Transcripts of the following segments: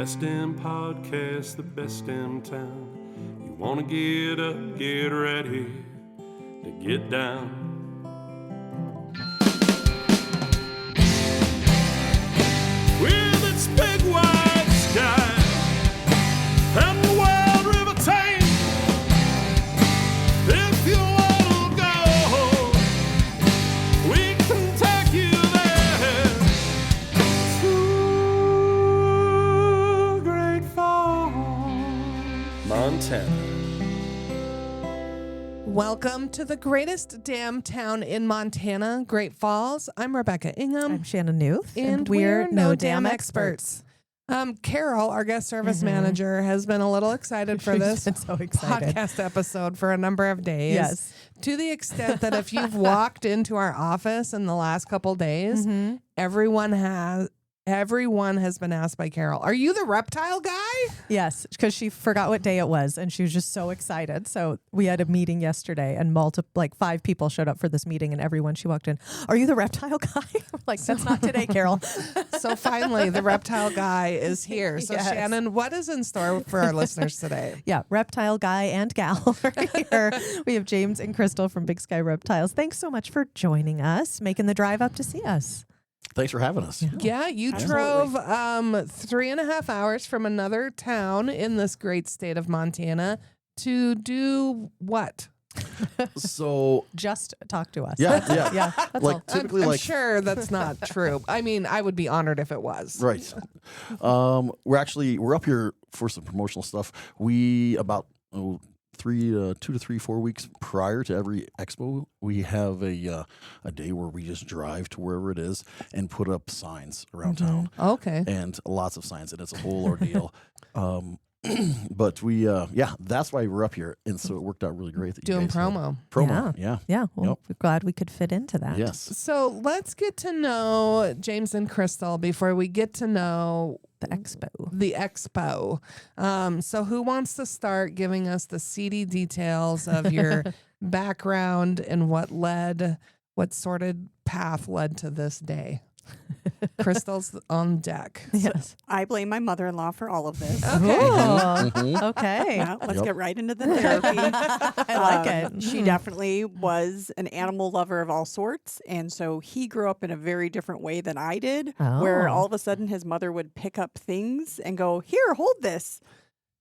Best in podcast, the best in town. You want to get up, get ready to get down. With its big wide sky and the wild river Thames, if you want to go, we can take you there to Great Falls, Montana. Welcome to the greatest damn town in Montana, Great Falls. I'm Rebecca Ingham. I'm Shannon Newth, and we're no damn experts. Carol, our guest service manager, has been a little excited for this been so excited. podcast episode for a number of days. Yes. To the extent that if you've walked into our office in the last couple days, everyone has been asked by Carol, are you the reptile guy? Yes, because she forgot what day it was, and she was just so excited. So we had a meeting yesterday, and 5 people showed up for this meeting, and everyone she walked in, are you the reptile guy? I'm like, that's not today, Carol. So finally, the reptile guy is here. So Yes. Shannon, what is in store for our listeners today? Yeah, reptile guy and gal are here. We have James and Crystal from Big Sky Reptiles. Thanks so much for joining us, making the drive up to see us. Thanks for having us. Yeah, you drove 3.5 hours from another town in this great state of Montana to do what? So Just talk to us. yeah. Yeah, that's Like all. typically, I'm like sure that's not true. I mean, I would be honored if it was. right. We're up here for some promotional stuff. We about 2 to 3, 4 weeks prior to every expo, we have a day where we just drive to wherever it is and put up signs around town, Okay. and lots of signs, and it's a whole ordeal. But we, that's why we're up here, and so it worked out really great that you Doing guys had promo. Yeah. Yeah, well, Yep. we're glad we could fit into that. Yes. So let's get to know James and Crystal before we get to know The expo. the expo. So who wants to start giving us the seedy details of your background and what sordid path led to this day? Crystal's on deck. Yes. I blame my mother-in-law for all of this. Okay. Yeah, let's Yep. get right into the therapy. I like it. She definitely was an animal lover of all sorts. And so he grew up in a very different way than I did, where Oh. all of a sudden his mother would pick up things and go, here, hold this.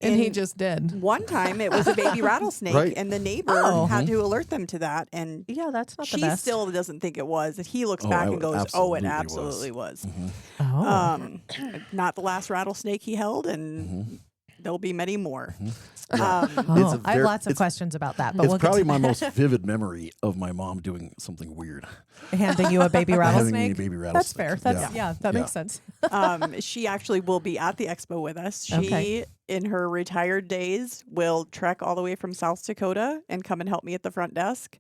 And he just did. One time it was a baby rattlesnake, Right. and the neighbor Oh. had to alert them to that. And Yeah, that's not the she best. still doesn't think it was. And he looks Oh, back I and goes, absolutely oh, it was. absolutely was. Oh. Not the last rattlesnake he held, and there'll be many more. It's a I have ver- lots of it's- questions about that, but It's we'll probably get my most vivid memory of my mom doing something weird. to handing you a baby Having rattlesnake. me a baby That's rattlesnake. fair. That makes sense. She actually will be at the expo with us. She, Okay. in her retired days, will trek all the way from South Dakota and come and help me at the front desk.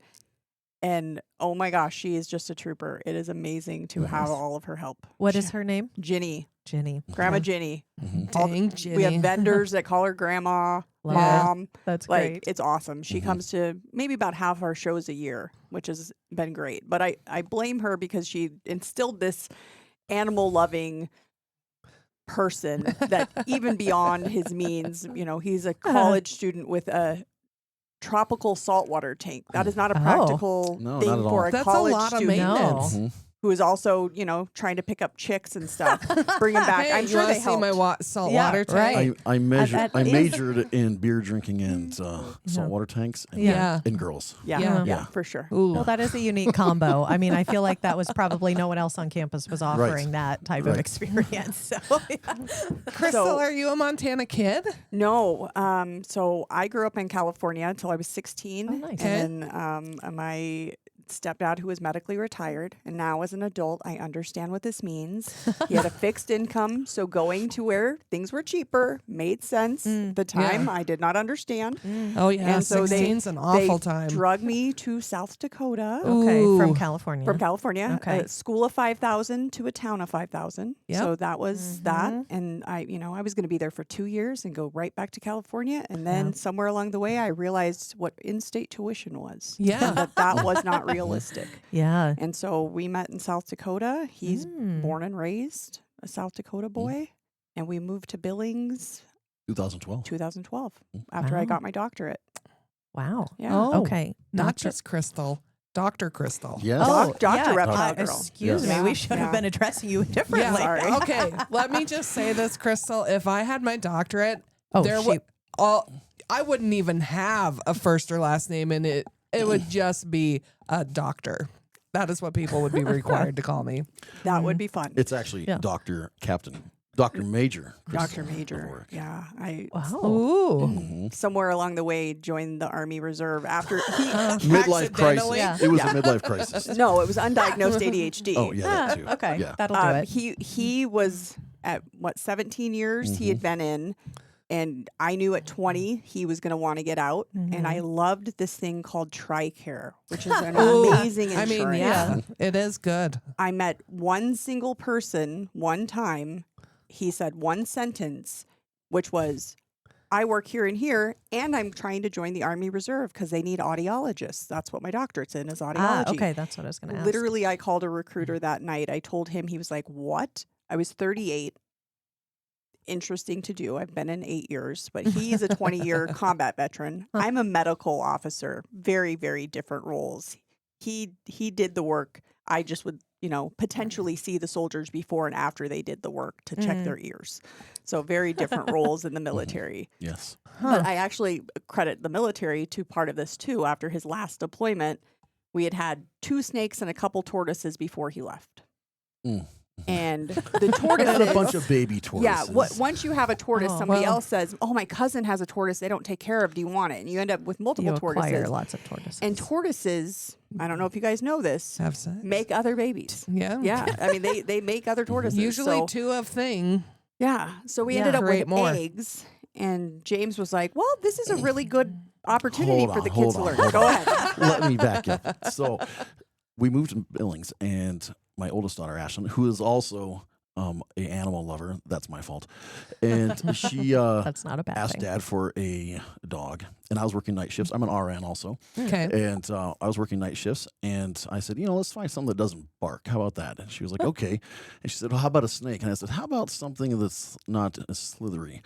And oh my gosh, she is just a trooper. It is amazing to have all of her help. What is her name? Ginny, Ginny. Grandma Okay. Ginny. Dang, Ginny. We have vendors that call her Grandma, Love Mom. That's Like, great. it's awesome. She comes to maybe about half our shows a year, which has been great. But I blame her because she instilled this animal loving person that even beyond his means, he's a college student with a tropical saltwater tank. That is not a Oh. practical No, thing not at for all. a That's a college lot of student maintenance. No. who is also, trying to pick up chicks and stuff. Bring them back. Hey, I'm you sure wanna they see my helped. saltwater tank? right. I that is- majored in beer drinking and saltwater tanks and, Yeah. and girls. Yeah, Yeah. yeah, for sure. Ooh. Well, that is a unique combo. I mean, I feel like that was probably no one else on campus was offering that type of Right. experience. So, Crystal, So- are you a Montana kid? No. So I grew up in California until I was 16. Oh, nice. And then my stepdad, who was medically retired, and now as an adult, I understand what this means. He had a fixed income, so going to where things were cheaper made sense. The time I did not understand. Oh, yeah. And so 16's an awful time. drug me to South Dakota. okay, Ooh. from California. From California, Okay. a school of 5,000 to a town of 5,000. Yep. So that was that. And I was going to be there for 2 years and go right back to California. And then somewhere along the way, I realized what in-state tuition was. Yeah. And that was not realistic. Yeah. And so we met in South Dakota. He's born and raised a South Dakota boy. and we moved to Billings 2012. 2012 after I Wow. got my doctorate. Wow. Yeah. Oh, Okay. not Doctor- just Crystal, Dr. Crystal. Yes. Dr. Reptile uh, Girl. Excuse Yes. me. We Yeah, should yeah. have been addressing you differently. Yeah. Sorry. Okay. Let me just say this, Crystal. If I had my doctorate, Oh, there she- would I wouldn't even have a first or last name in it. It would just be a doctor. That is what people would be required to call me. That would be fun. It's actually Yeah. Dr. Captain, Dr. Major. Dr. Crystal Major. O'Rourke. Yeah. I Wow. Ooh. Mhm. somewhere along the way joined the Army Reserve after he Midlife crisis. Accidentally? Yeah. It was Yeah. a midlife crisis. No, it was undiagnosed ADHD. Oh, yeah, that too. Okay. Yeah. That'll do it. He was at 17 years he had been in, and I knew at 20 he was going to want to get out, and I loved this thing called TRICARE, which is an Ooh. amazing I insurance. mean, yeah, it is good. I met one single person one time. He said one sentence, which was, I work here and here, and I'm trying to join the Army Reserve because they need audiologists. That's what my doctorate's in, is audiology. Okay, that's what I was going to ask. Literally, I called a recruiter that night. I told him, he was like, what? I was 38. Interesting to do. I've been in 8 years, but he's a 20-year combat veteran. I'm a medical officer. Very, very different roles. He did the work. I just would, potentially see the soldiers before and after they did the work to check their ears. So very different roles in the military. Yes. But I actually credit the military to part of this too. After his last deployment, we had 2 snakes and a couple tortoises before he left. Mm. And the tortoises, And a bunch of baby tortoises. yeah. Once you have a tortoise, Oh, somebody well. else says, "Oh, my cousin has a tortoise. They don't take care of. Do you want it?" And you end up with multiple You acquire tortoises. lots of tortoises. And tortoises, I don't know if you guys know this, Have sex. make other babies. Yeah. Yeah, I mean they make other tortoises. Usually so, 2 of thing. yeah. So we Yeah. ended up Create with more. eggs, and James was like, "Well, this is a really good opportunity Hold for on, the kids hold to on, learn." hold Go on. ahead. Let me back up. So we moved to Billings, and my oldest daughter, Ashlyn, who is also a animal lover, that's my fault, and she That's not a bad asked thing. Dad for a dog, and I was working night shifts. I'm an RN also, Okay. and I was working night shifts, and I said, let's find something that doesn't bark. How about that? And she was like, okay. And she said, well, how about a snake? And I said, how about something that's not as slithery?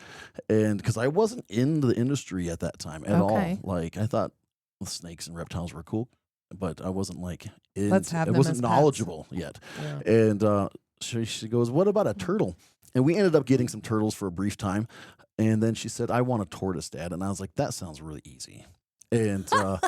And because I wasn't in the industry at that time at Okay. all. Like, I thought snakes and reptiles were cool, but I wasn't like Let's have I them wasn't as pets. knowledgeable yet. Yeah. And she goes, what about a turtle? And we ended up getting some turtles for a brief time. And then she said, I want a tortoise, Dad. And I was like, that sounds really easy. And so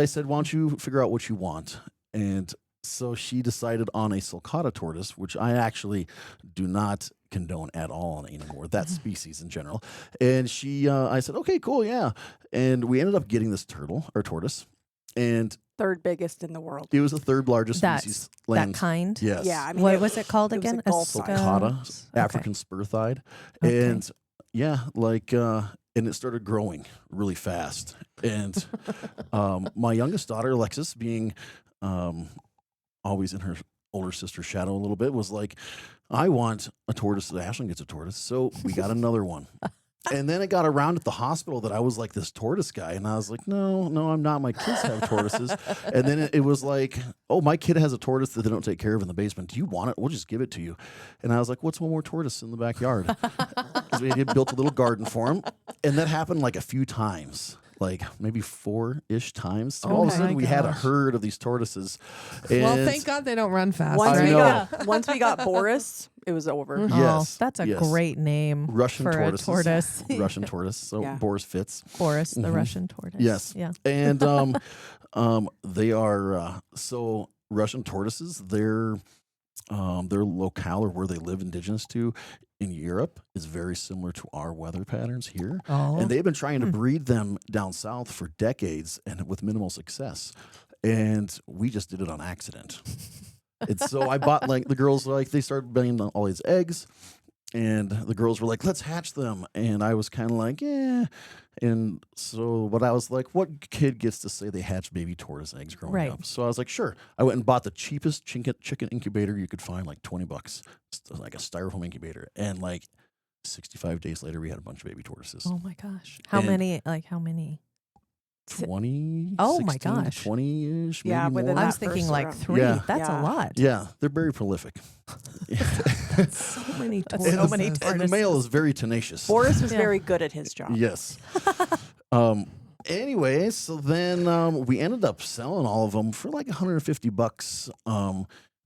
I said, why don't you figure out what you want? And so she decided on a sulcata tortoise, which I actually do not condone at all anymore, that species in general. And I said, okay, cool, yeah. And we ended up getting this tortoise. And Third biggest in the world. it was the 3rd largest That's species. that kind. Yes. Yeah, I mean, What was it called it was a again? Gulf Ska- Sulcata, Okay. African spurthide. Okay. And yeah, and it started growing really fast. And my youngest daughter, Alexis, being always in her older sister's shadow a little bit, was like, I want a tortoise. Ashlyn gets a tortoise. So we got another one. And then it got around at the hospital that I was like this tortoise guy. And I was like, no, I'm not. My kids have tortoises. And then it was like, oh, my kid has a tortoise that they don't take care of in the basement. Do you want it? We'll just give it to you. And I was like, what's one more tortoise in the backyard? Because we had built a little garden for him. And that happened like a few times. Like maybe 4-ish times. So all of a Oh sudden my we had a gosh. herd of these tortoises. Well, And thank God they don't run fast. once I we know. got Boris, it was over. Yes, Oh, that's a yes. great name Russian for tortoises. a tortoise. Russian tortoise. So Yeah. Boris fits. Boris, the Mhm. Russian tortoise. Yes. Yeah. And they are so Russian tortoises. Their locale or where they live indigenous to in Europe is very similar to our weather patterns here. Oh. And they've been trying to breed them down south for decades and with minimal success. And we just did it on accident. And so I bought the girls they started bringing all these eggs. And the girls were like, let's hatch them. And I was kind of like, yeah. And so, but I was like, what kid gets to say they hatched baby tortoise eggs growing Right. up? So I was like, sure. I went and bought the cheapest chicken incubator you could find, like $20, like a styrofoam incubator. And 65 days later, we had a bunch of baby tortoises. Oh my gosh. How And- many? Like how many? 20. Oh my 16 to gosh. 20-ish, maybe Yeah, more. within I that was thinking first like round. 3. Yeah. That's Yeah. a lot. Yeah, they're very prolific. So many So tortoises. many And the tortoises. male is very tenacious. Boris was Yeah. very good at his job. Yes. Anyway, so then we ended up selling all of them for like $150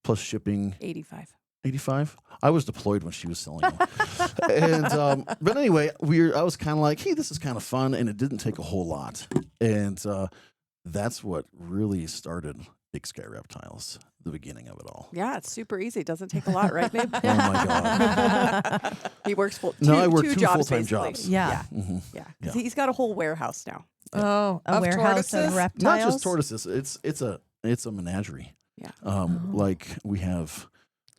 plus shipping. 85. 85. I was deployed when she was selling them. And but anyway, I was kind of like, hey, this is kind of fun, and it didn't take a whole lot. And that's what really started Big Sky Reptiles, the beginning of it all. Yeah, it's super easy. It doesn't take a lot, right, babe? Oh my god. He works No, I work two two jobs, full-time basically. jobs. Yeah. Hmm. Yeah. Yeah. He's got a whole warehouse now. Oh, A of warehouse tortoises? of reptiles. Not just tortoises. It's a menagerie. Yeah. Like we have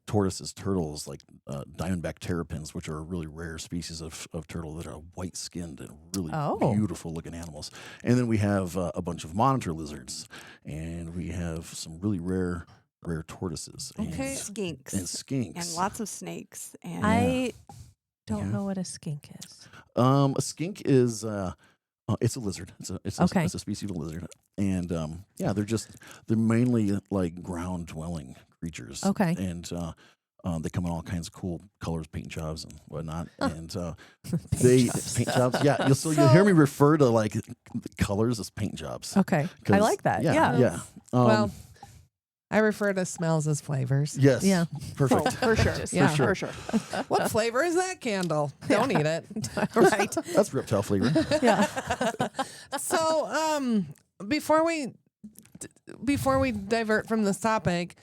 tortoises, turtles, like diamondback terrapins, which are a really rare species of turtle that are white skinned and really Oh. beautiful looking animals. And then we have a bunch of monitor lizards, and we have some really rare tortoises. Okay. Skinks. And skinks. And lots of snakes. And I don't Yeah. know what a skink is. A skink is it's a lizard. It's Okay. a species of lizard, and yeah, they're mainly like ground dwelling creatures. Okay. And they come in all kinds of cool colors, paint jobs and whatnot. And paint jobs. Yeah, you'll hear me refer to like the colors as paint jobs. Okay. I 'Cause- like that. Yeah, Yeah. yeah. Well, I refer to smells as flavors. Yes. Yeah. Perfect. Oh, for sure. Yeah. For For sure. What flavor is that candle? Don't eat it. Right. That's reptile flavor. Yeah. So, before we divert from this topic,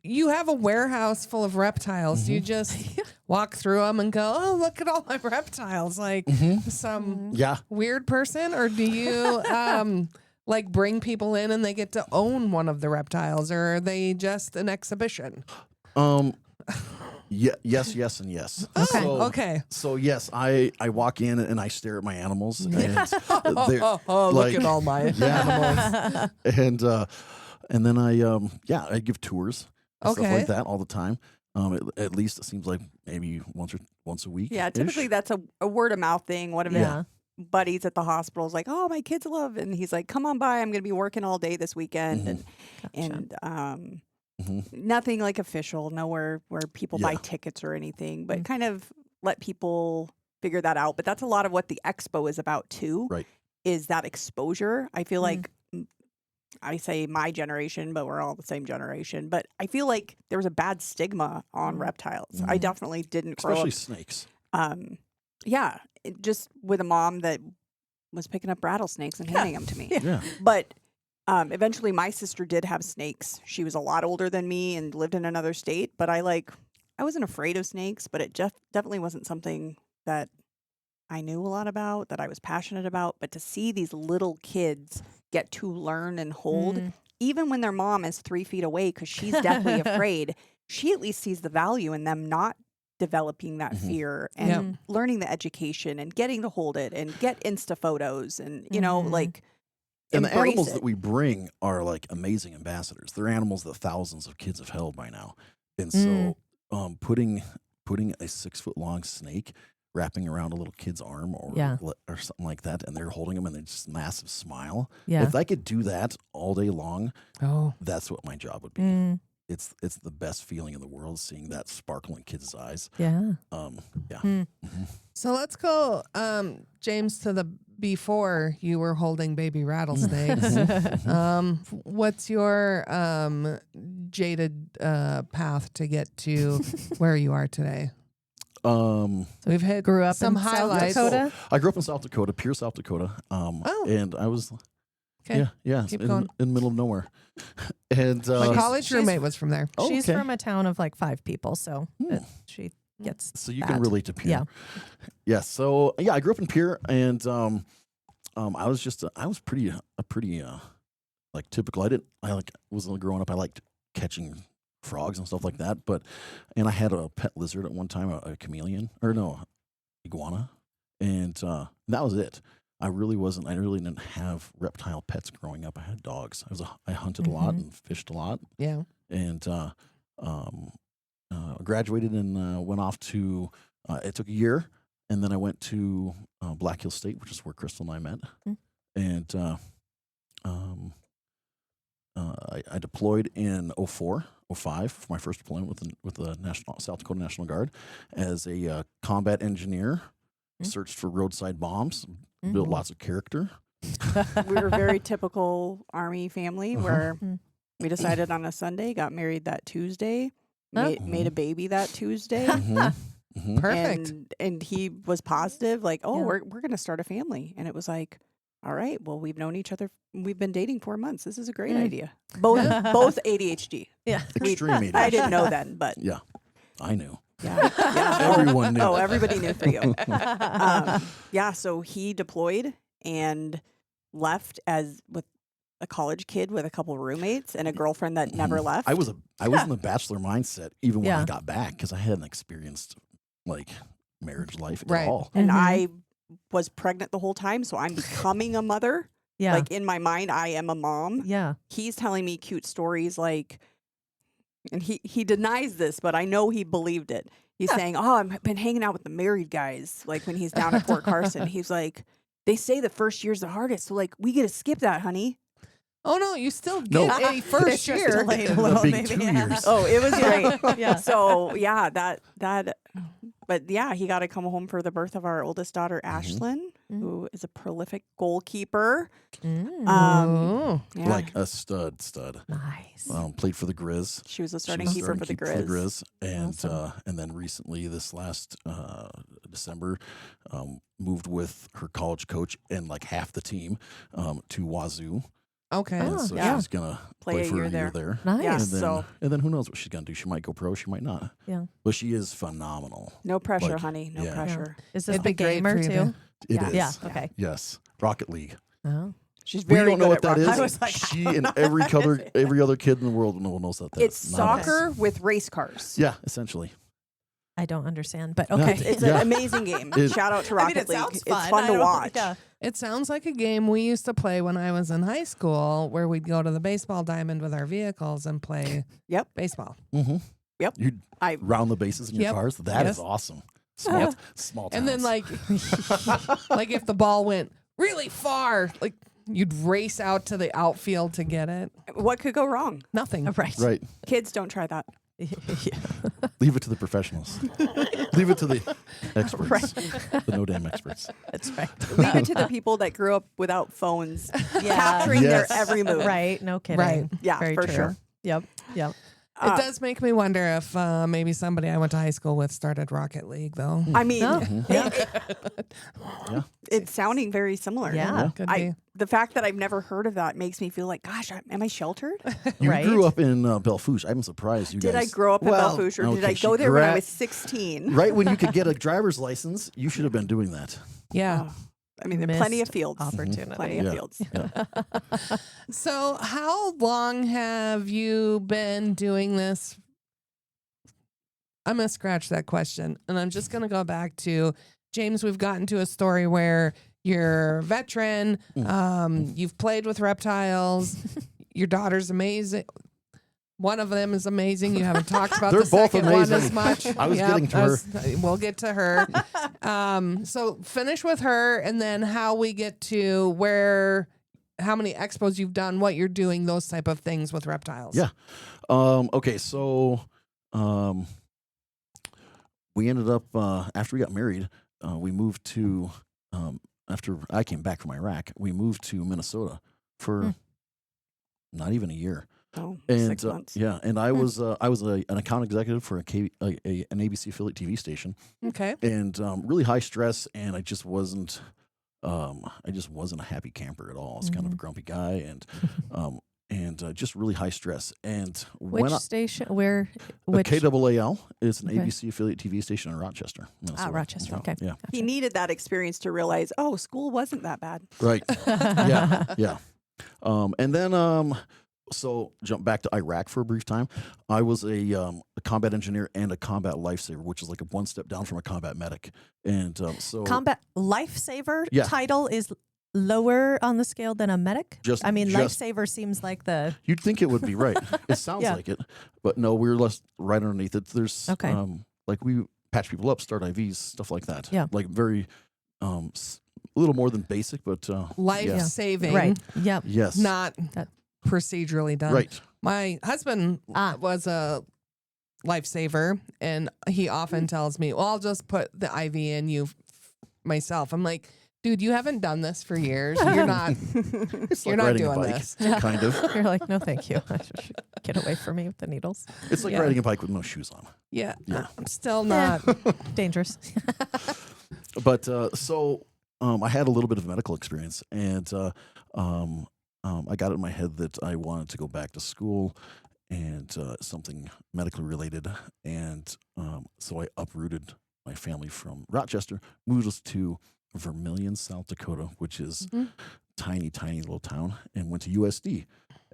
you have a warehouse full of reptiles. Do you just walk through them and go, "Oh, look at all my reptiles," like some Yeah. weird person, or do you like bring people in and they get to own one of the reptiles, or are they just an exhibition? Yeah, yes, and yes. Okay, So, okay. So yes, I walk in and I stare at my animals, and they're Oh, like- look at all my animals. and then I give tours, and stuff Okay. like that all the time. At least it seems like maybe once a week. Yeah, typically that's a word of mouth thing. One of his Yeah. buddies at the hospital is like, "Oh, my kids love," and he's like, "Come on by. I'm going to be working all day this weekend." And nothing like official, nowhere where people buy Yeah. tickets or anything, but kind of let people figure that out. But that's a lot of what the expo is about too. Right. Is that exposure? I feel like I say my generation, but we're all the same generation. But I feel like there was a bad stigma on reptiles. I definitely didn't grow Especially up. snakes. Yeah, just with a mom that was picking up rattlesnakes and handing them to me. Yeah. But eventually my sister did have snakes. She was a lot older than me and lived in another state. But I wasn't afraid of snakes, but it just definitely wasn't something that I knew a lot about, that I was passionate about. But to see these little kids get to learn and hold, even when their mom is 3 feet away because she's deathly afraid, she at least sees the value in them not developing that fear and learning the education and getting to hold it and get Insta photos and, like, And the embrace animals it. that we bring are like amazing ambassadors. They're animals that thousands of kids have held by now. And so putting a 6 foot long snake wrapping around a little kid's arm or something like that, and they're holding them and they're just massive smile. Yeah. If I could do that all day long, Oh, that's what my job would be. It's the best feeling in the world, seeing that sparkle in kids' eyes. Yeah. Yeah. so let's go, James, to the before you were holding baby rattlesnakes. What's your jaded path to get to where you are today? So we've hit Grew up some in South highlights. Dakota. I grew up in South Dakota, pure South Dakota. And I was Okay. yeah, Keep in going. the middle of nowhere. And My college she's- roommate was from there. oh, She's okay. from a town of like 5 people, so she gets So you that. can relate to Pierre. Yeah. Yeah. So yeah, I grew up in Pierre, and I was pretty like typical. Wasn't growing up. I liked catching frogs and stuff like that. And I had a pet lizard at one time, a chameleon, or no, iguana, and that was it. I really didn't have reptile pets growing up. I had dogs. I hunted a lot and fished a lot. Yeah. And graduated and went off to. It took a year, and then I went to Black Hill State, which is where Crystal and I met. And I deployed in 04, 05 for my first deployment with the South Dakota National Guard as a combat engineer. Searched for roadside bombs, built lots of character. We were a very typical Army family where we decided on a Sunday, got married that Tuesday, made a baby that Tuesday. Perfect. And he was positive, like, oh, we're going to start a family. And it was like, all right, well, we've known each other. We've been dating 4 months. This is a great idea. Both ADHD. Yeah. Extreme ADHD. I didn't know then, but Yeah, I knew. yeah. Everyone knew. Oh, everybody knew for you. So he deployed and left as with a college kid with a couple roommates and a girlfriend that never left. I was in the bachelor mindset even when I got back because I hadn't experienced like marriage life at all. And I was pregnant the whole time, so I'm becoming a mother. Yeah. Like in my mind, I am a mom. Yeah. He's telling me cute stories like, and he denies this, but I know he believed it. He's saying, oh, I've been hanging out with the married guys. Like when he's down at Fort Carson, he's like, they say the first year's the hardest. So like, we get to skip that, honey. Oh no, you still get a first It's just year. delayed a The little, big maybe, 2 yeah. years. Oh, it was great. Yeah. So yeah, but yeah, he got to come home for the birth of our oldest daughter, Ashlyn, who is a prolific goalkeeper. Oh. Yeah. Like a stud. Nice. Played for the Grizz. She was a She starting was keeper for the Grizz. And then recently, this last December, moved with her college coach and like half the team to Wazoo. Okay. And so yeah. she's gonna Play a for year a year there. there. Nice. Yeah. And So then who knows what she's gonna do? She might go pro. She might not. Yeah. But she is phenomenal. no pressure, Like, honey. No yeah. pressure. Is this It'd the be great gamer for you too? to- It Yeah. is. Yeah. Okay. Yes. Rocket League. Oh. She's We very don't know good what at that is. rocket. I was like, She and every other kid in the world knows that. It's not us. soccer with race cars. Yeah, essentially. I don't understand, but No, okay. It's Yeah. an amazing game. It- Shout out to I mean, Rocket it League. sounds It's fun. fun I to don't- watch. yeah. It sounds like a game we used to play when I was in high school, where we'd go to the baseball diamond with our vehicles and play Yep. baseball. Mm-hmm. Yep. You I round the bases in your Yep. cars. That is Yes. awesome. Small towns. And then like if the ball went really far, like you'd race out to the outfield to get it. what could go wrong? Nothing. Right. right. Kids, don't try that. Leave it to the professionals. Leave it to the experts. The no damn experts. That's right. Leave it to the people that grew up without phones, Yeah. capturing Yes. their every move. Right. No kidding. Right. Yeah, Very for true. sure. Yep. Yep. It does make me wonder if maybe somebody I went to high school with started Rocket League, though. I mean, Oh, Yeah. it's sounding very similar. Yeah. Could be. The fact that I've never heard of that makes me feel like, gosh, am I sheltered? You Right. grew up in Belle Fourche. I'm surprised you Did I guys. grow up in Well, Belle Fourche, or did okay, I go she there when I gra- was 16? Right when you could get a driver's license, you should have been doing that. Yeah. Oh, I mean, there are plenty of Missed fields. opportunity. Plenty of Yeah. fields. Yeah. So, how long have you been doing this? I'm going to scratch that question. And I'm just going to go back to James. We've gotten to a story where you're a veteran. You've played with reptiles. Your daughter's amazing. One of them is amazing. You haven't talked about They're the both second one as amazing. much. I was Yep, getting to her. We'll get to her. So finish with her, and then how we get to how many expos you've done, what you're doing, those type of things with reptiles. Yeah. Okay. So, we ended up after we got married, we moved to after I came back from Iraq, we moved to Minnesota for not even a year. Oh, And 6 months. yeah, and I was an account executive for an ABC affiliate TV station, Okay. and really high stress, and I just wasn't a happy camper at all. I was kind of a grumpy guy, and just really high stress. And Which when station? Where? I, Which? KAAL is an Okay. ABC affiliate TV station in Rochester, Minnesota. Rochester. Okay. Yeah. He needed that experience to realize, oh, school wasn't that bad. Right. Yeah. And then so jump back to Iraq for a brief time. I was a combat engineer and a combat lifesaver, which is like a one step down from a combat medic. And so Combat lifesaver Yeah. title is lower on the scale than a medic. Just- I mean, just- lifesaver seems like the you'd think it would be right. It sounds Yeah. like it, but no, we're less right underneath it. There's Okay. like we patch people up, start IVs, stuff like that. Yeah. Like very little more than basic, but Life yeah. saving, Right. Yep. Yes. not That- procedurally done. Right. My husband was a lifesaver, and he often tells me, "Well, I'll just put the IV in you myself." I'm like, "Dude, you haven't done this for years. You're not. It's You're like not riding a doing bike, this." kind of. You're like, no, thank you. Get away from me with the needles. It's like Yeah. riding a bike with no shoes on. Yeah, Yeah. I'm still not. Dangerous. But so I had a little bit of medical experience, and I got it in my head that I wanted to go back to school and something medically related. And so I uprooted my family from Rochester, moved us to Vermilion, South Dakota, which is tiny, tiny little town, and went to USD.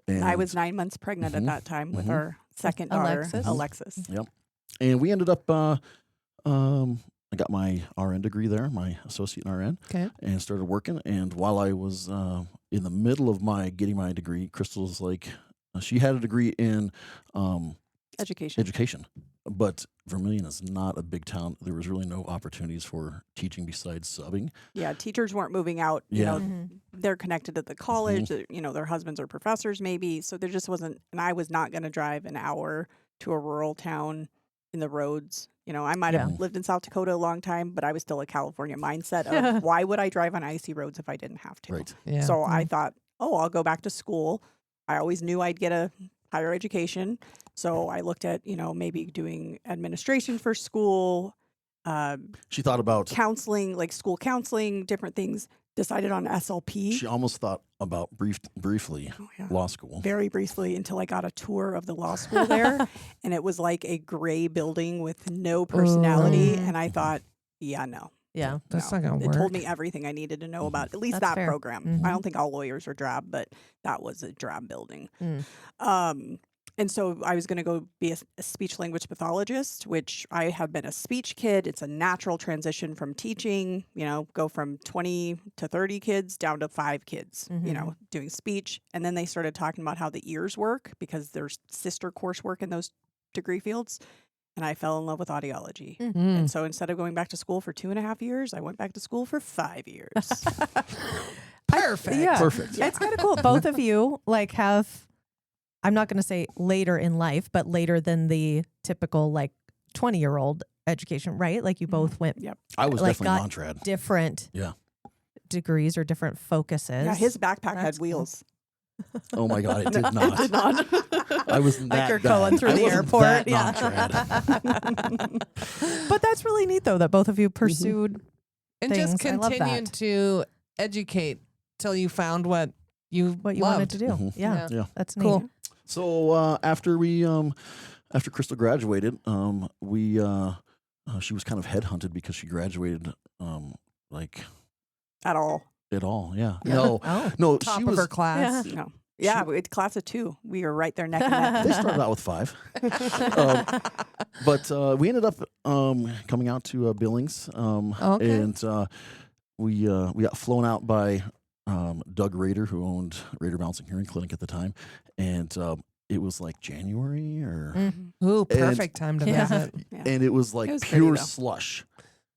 And I was 9 months pregnant at that time with our second daughter, Alexis. Yep. And we ended up, I got my RN degree there, my associate in RN, Okay. and started working. And while I was in the middle of getting my degree, Crystal's like, she had a degree in Education. but Vermilion is not a big town. There was really no opportunities for teaching besides subbing. Yeah, teachers weren't moving out. You Yeah. know, they're connected to the college. You know, their husbands are professors maybe. So there just wasn't, and I was not going to drive an hour to a rural town in the roads. You know, I might have lived in South Dakota a long time, but I was still a California mindset of why would I drive on icy roads if I didn't have to? Right. Yeah. So I thought, oh, I'll go back to school. I always knew I'd get a higher education. So I looked at, you know, maybe doing administration for school, She thought about, counseling, like school counseling, different things. Decided on SLP. she almost thought about briefly law school. Very briefly until I got a tour of the law school there. And it was like a gray building with no personality. And I thought, yeah, no. Yeah. That's no. not gonna It told work. me everything I needed to know about at least That's that fair. program. I don't think all lawyers are drab, but that was a drab building. And so I was going to go be a speech language pathologist, which I have been a speech kid. It's a natural transition from teaching, you know, go from 20 to 30 kids down to 5 kids, you know, doing speech. And then they started talking about how the ears work because there's sister coursework in those degree fields. And I fell in love with audiology. And so instead of going back to school for 2.5 years, I went back to school for 5 years. Perfect. Yeah. Perfect. It's kind of cool. Both of you like have, I'm not going to say later in life, but later than the typical like 20-year-old education, right? Like you both went I was like, definitely got non-trad. different degrees or different focuses. Yeah, his backpack had That's cool. wheels. Oh my God, it did not. Did not. I was Like that you're bad. going through I the wasn't airport. that Yeah. non-trad. But that's really neat though that both of you pursued And just things. I love continued that. to educate till you found what you what you loved. wanted to do. Mhm. Yeah. Yeah. That's neat. Cool. So after Crystal graduated, she was kind of headhunted because she graduated like At all. at all. Yeah. Yeah. No, Oh. no, Top she of was. her class. No. Yeah, it's class of 2. We were right there neck and neck. They started out with 5, but we ended up coming out to Billings, Okay. and we got flown out by Doug Rader, who owned Rader Balancing Hearing Clinic at the time, and it was like January or, Ooh, perfect time to Yeah. visit. and it was like It was pretty, pure though. slush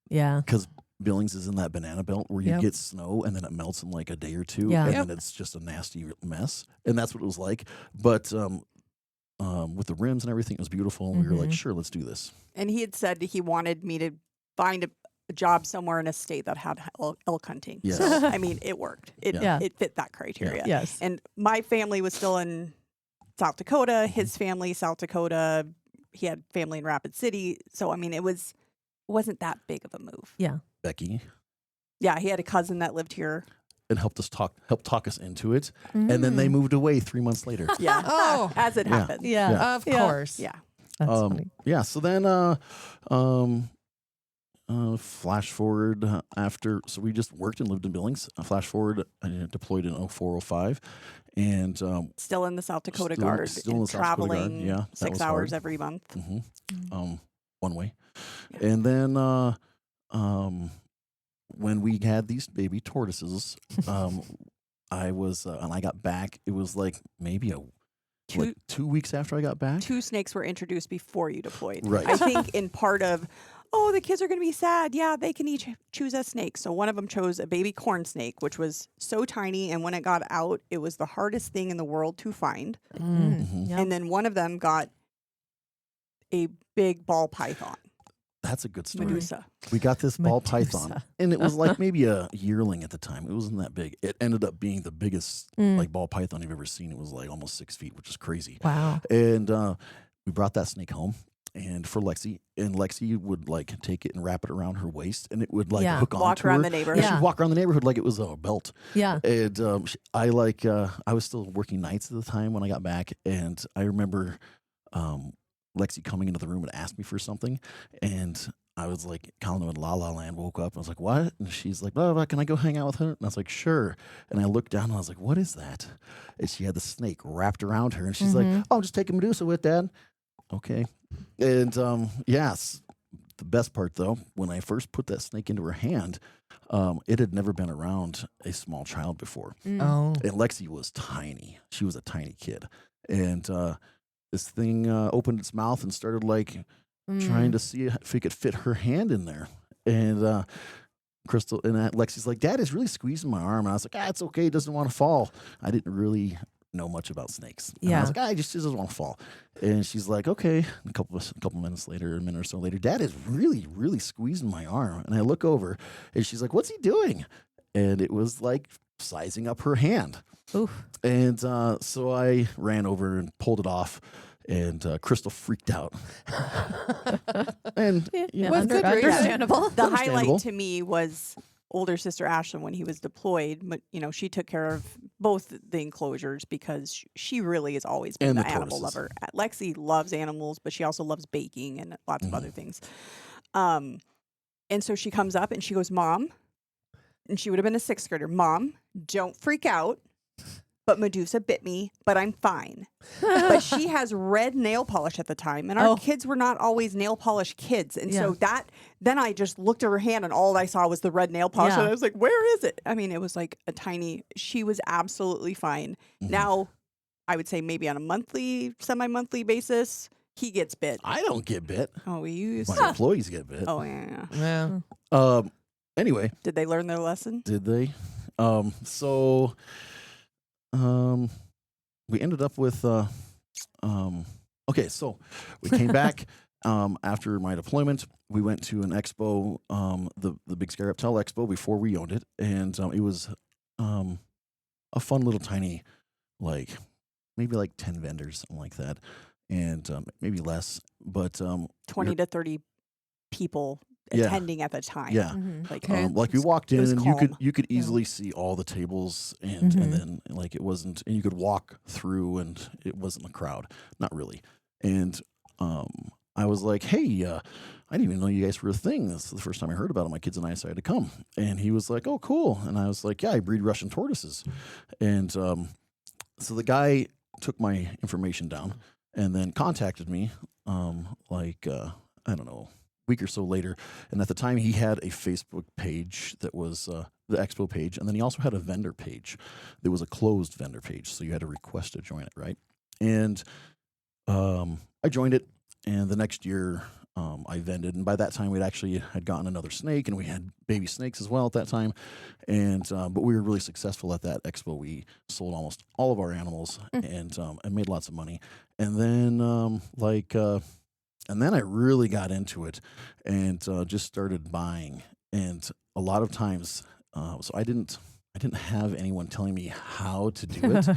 Yeah. because Billings is in that banana belt where you Yep. get snow and then it melts in like a day or two, Yeah. and Yep. then it's just a nasty mess, and that's what it was like. But with the rims and everything, it was beautiful. And we were like, sure, let's do this. And he had said he wanted me to find a job somewhere in a state that had elk hunting. Yes. So, I mean, it worked. Yeah. It fit that criteria. Yes. And my family was still in South Dakota. His family, South Dakota. He had family in Rapid City. So, I mean, it wasn't that big of a move. Yeah. Becky, Yeah, he had a cousin that lived here. and helped talk us into it, and then they moved away 3 monks later. Yeah. Oh. As it Yeah. happened. Yeah. Of Yeah. course. Yeah. That's funny. Yeah. So then, flash forward after. So we just worked and lived in Billings. Flash forward, deployed in 04, 05, and Still in the South Dakota Still- Guard. still in and the South Dakota Guard. traveling Yeah, that 6 was hours hard. every month. one way, and then when we had these baby tortoises, I was and I got back. It was like maybe Two- like 2 weeks after I got back. 2 snakes were introduced before you deployed. Right. I think in part of oh, the kids are going to be sad. Yeah, they can each choose a snake. So one of them chose a baby corn snake, which was so tiny. And when it got out, it was the hardest thing in the world to find. Mhm. Yep. And then one of them got a big ball python, That's a good story. Medusa. We got this ball Medusa. python, and it was like maybe a yearling at the time. It wasn't that big. It ended up being the biggest like ball python you've ever seen. It was like almost 6 feet, which is crazy. Wow. And we brought that snake home, and for Lexi, and Lexi would like take it and wrap it around her waist, and it would like Yeah. hook Walk onto around her. the And neighborhood. Yeah. she'd walk around the neighborhood like it was a belt. Yeah. And I was still working nights at the time when I got back, and I remember Lexi coming into the room and asked me for something, and I was like, kind of in La La Land, woke up, and I was like, what? And she's like, blah, blah, blah, can I go hang out with her? And I was like, sure. And I looked down, and I was like, what is that? And she had the snake wrapped around her, and she's like, oh, I'm just taking Medusa with, Dad. Okay. And yes, the best part, though, when I first put that snake into her hand, it had never been around a small child before. Oh. And Lexi was tiny. She was a tiny kid. And this thing opened its mouth and started like trying to see if it could fit her hand in there. And Crystal and Lexi's like, Dad is really squeezing my arm. And I was like, it's okay. It doesn't want to fall. I didn't really know much about snakes. And I was like, it just doesn't want to fall. And she's like, okay. And a couple minutes later, a minute or so later, Dad is really, really squeezing my arm. And I look over, and she's like, what's he doing? And it was like sizing up her hand. Oof. And so I ran over and pulled it off, and Crystal freaked out. And Yeah, Was good reason. understandable. The Understandable. highlight to me was older sister Ashlyn when he was deployed. But she took care of both the enclosures because she really has always been And the the animal tortoises. lover. Lexi loves animals, but she also loves baking and lots of other things. And so she comes up and she goes, Mom, and she would have been a 6th grader. Mom, don't freak out. But Medusa bit me, but I'm fine. But she has red nail polish at the time, and our kids were not always nail polish kids. And so then I just looked at her hand, and all I saw was the red nail polish, and I was like, where is it? I mean, it was like a tiny, she was absolutely fine. Now, I would say maybe on a monthly, semi-monthly basis, he gets bit. I don't get bit. Oh, we used My to. employees get bit. Oh, yeah. Yeah. Anyway, Did they learn their lesson? did they? So we ended up with okay, so we came back after my deployment. We went to an expo, the Big Sky Reptile Expo, before we owned it, and it was a fun little tiny, like maybe like 10 vendors, something like that, and maybe less, but 20 to 30 people Yeah. attending at the time. yeah. Like, Okay. Like we walked in was and calm. you could easily see all the tables and then like it wasn't, and you could walk through and it wasn't a crowd, not really. And I was like, hey, I didn't even know you guys were a thing. This is the first time I heard about it. My kids and I decided to come. And he was like, oh, cool. And I was like, yeah, I breed Russian tortoises. And so the guy took my information down and then contacted me I don't know, week or so later, and at the time he had a Facebook page that was the expo page, and then he also had a vendor page. There was a closed vendor page, so you had to request to join it, right? And I joined it, and the next year I vended, and by that time we'd actually had gotten another snake, and we had baby snakes as well at that time, and but we were really successful at that expo. We sold almost all of our animals and made lots of money, and then and then I really got into it and just started buying. And a lot of times, so I didn't have anyone telling me how to do it,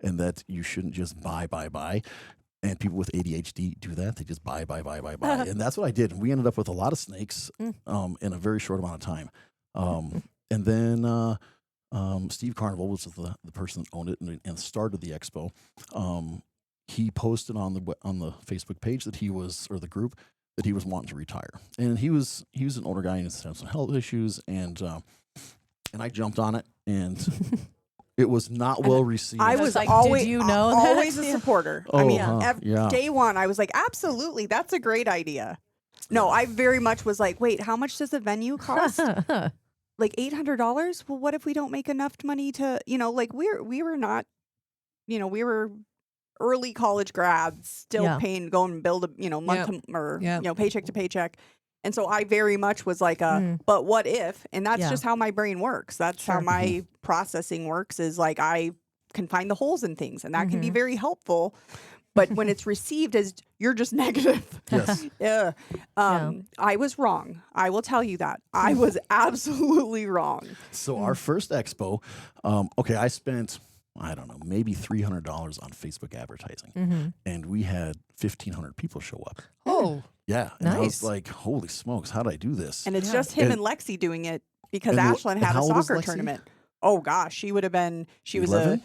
and that you shouldn't just buy. And people with ADHD do that; they just buy, and that's what I did. And we ended up with a lot of snakes in a very short amount of time. And then Steve Carnival was the person that owned it and started the expo. He posted on the Facebook page that he was, or the group, that he was wanting to retire, and he was an older guy and he had some health issues, and I jumped on it, and it was not well received. I was like, always, did you know that? always a supporter. I mean, yeah. day one, I was like, absolutely, that's a great idea. No, I very much was like, wait, how much does a venue cost? Like $800? Well, what if we don't make enough money to, like we were not, we were early college grads, still paying, going and build a, month to, or, paycheck to paycheck. And so I very much was like but what if? And that's Yeah. just how my brain works. That's how my processing works, is like I can find the holes in things, and that can be very helpful. But when it's received as you're just negative. Yes. Yeah. I was wrong. I will tell you that. I was absolutely wrong. So our first expo, okay, I spent, I don't know, maybe $300 on Facebook advertising, and we had 1,500 people show up. Oh, Yeah, and I was Nice. like, holy smokes, how did I do this? And it's just him and Lexi doing it because and Ashlyn and had how a old was soccer Lexi? tournament. Oh gosh, she would have been. She was 11? a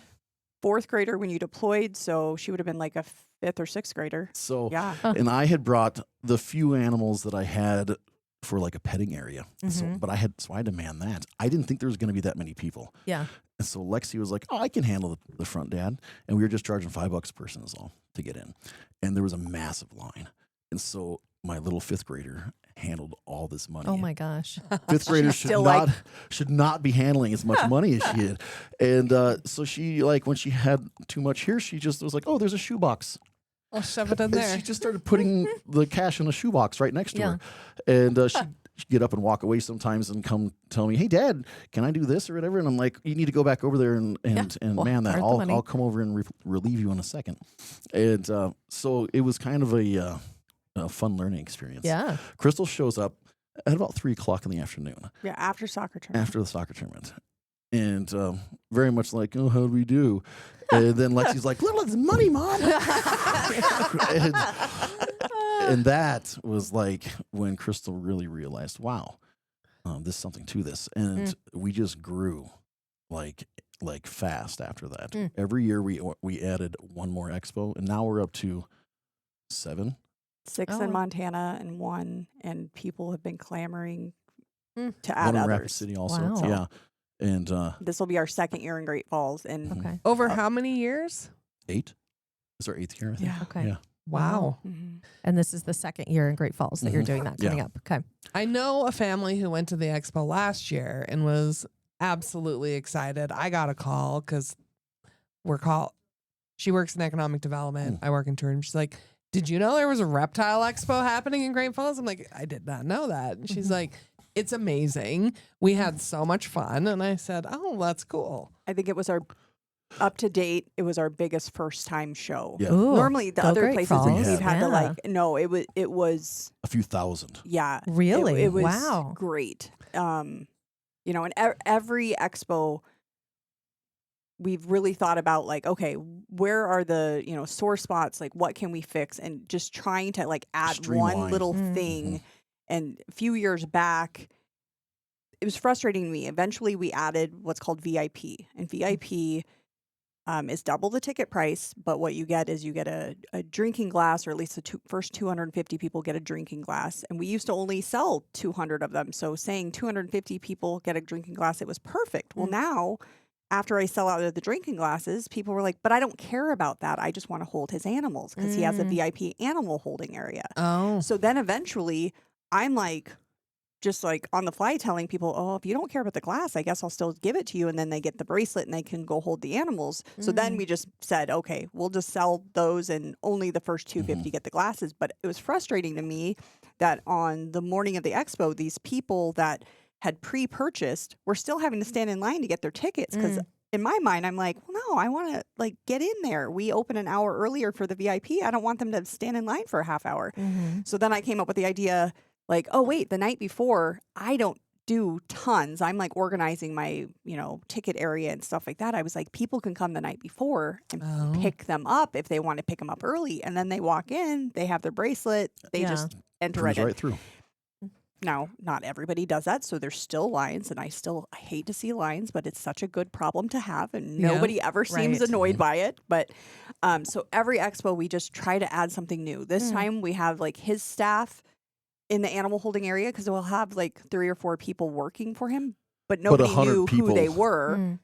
fourth grader when you deployed, so she would have been like a fifth or sixth grader. So, Yeah. and I had brought the few animals that I had for like a petting area. So, but I had to man that. I didn't think there was going to be that many people. Yeah. And so Lexi was like, "Oh, I can handle the front, Dad." And we were just charging $5 a person is all to get in. And there was a massive line. And so my little fifth grader handled all this money. Oh my gosh. Fifth graders should still not be handling as much money as she did. And so she, like, when she had too much here, she just was like, "Oh, there's a shoebox." I'll shove it in And there. she just started putting the cash in a shoebox right next to Yeah. her. And she'd get up and walk away sometimes and come tell me, "Hey, Dad, can I do this or whatever?" And I'm like, "You need to go back over there and Well, man that. earn the I'll money. I'll come over and relieve you in a second." And so it was kind of a fun learning experience. Yeah. Crystal shows up at about 3:00 in the afternoon Yeah, after soccer tournament. after the soccer tournament. And very much like, "Oh, how do we do?" And then Lexi's like, "Little, it's money, Mom." and that was like when Crystal really realized, wow, there's something to this. And we just grew like fast after that. Every year we added one more expo, and now we're up to 7. 6 Oh. in Montana and 1, and people have been clamoring to add One in Rapid others. City also. Wow. Yeah. And This will be our second year in Great Falls, and Okay. Over how many years? 8 is our 8th year, I think. yeah. Okay. Yeah. Wow. Mhm. And this is the second year in Great Falls that you're doing that coming up. Okay. I know a family who went to the expo last year and was absolutely excited. I got a call because she works in economic development. I work in tourism. She's like, "Did you know there was a reptile expo happening in Great Falls?" I'm like, "I did not know that." And she's like, "It's amazing. We had so much fun." And I said, "Oh, that's cool." I think it was our up to date. It was our biggest first time show. Yeah. Ooh, Normally, the go other Great places Falls. we've had to Yeah. no, it was A few thousand. yeah, Really? it was Wow. great. You know, and every expo we've really thought about like, okay, where are the, sore spots? Like, what can we fix? And just trying to like add Streamline. one little thing. And a few years back, it was frustrating to me. Eventually, we added what's called VIP, and VIP is double the ticket price. But what you get is you get a drinking glass, or at least the first 250 people get a drinking glass. And we used to only sell 200 of them. So saying 250 people get a drinking glass, it was perfect. Well, now, after I sell out of the drinking glasses, people were like, "But I don't care about that. I just want to hold his animals," because he has a VIP animal holding area. Oh. So then eventually I'm like, just like on the fly telling people, "Oh, if you don't care about the glass, I guess I'll still give it to you." And then they get the bracelet and they can go hold the animals. So then we just said, okay, we'll just sell those and only the first 250 get the glasses. But it was frustrating to me that on the morning of the expo, these people that had pre-purchased were still having to stand in line to get their tickets. Because in my mind, I'm like, well, no, I want to like get in there. We open an hour earlier for the VIP. I don't want them to stand in line for a half hour. So then I came up with the idea, like, oh, wait, the night before, I don't do tons. I'm like organizing my, ticket area and stuff like that. I was like, people can come the night before and pick them up if they want to pick them up early. And then they walk in, they have their bracelet, they just enter Cruise it in. right through. Now, not everybody does that, so there's still lines, and I hate to see lines, but it's such a good problem to have, and nobody ever seems Right. annoyed by it. But so every expo, we just try to add something new. This time, we have like his staff in the animal holding area, because we'll have like 3 or 4 people working for him, but nobody 100 knew who they people. were.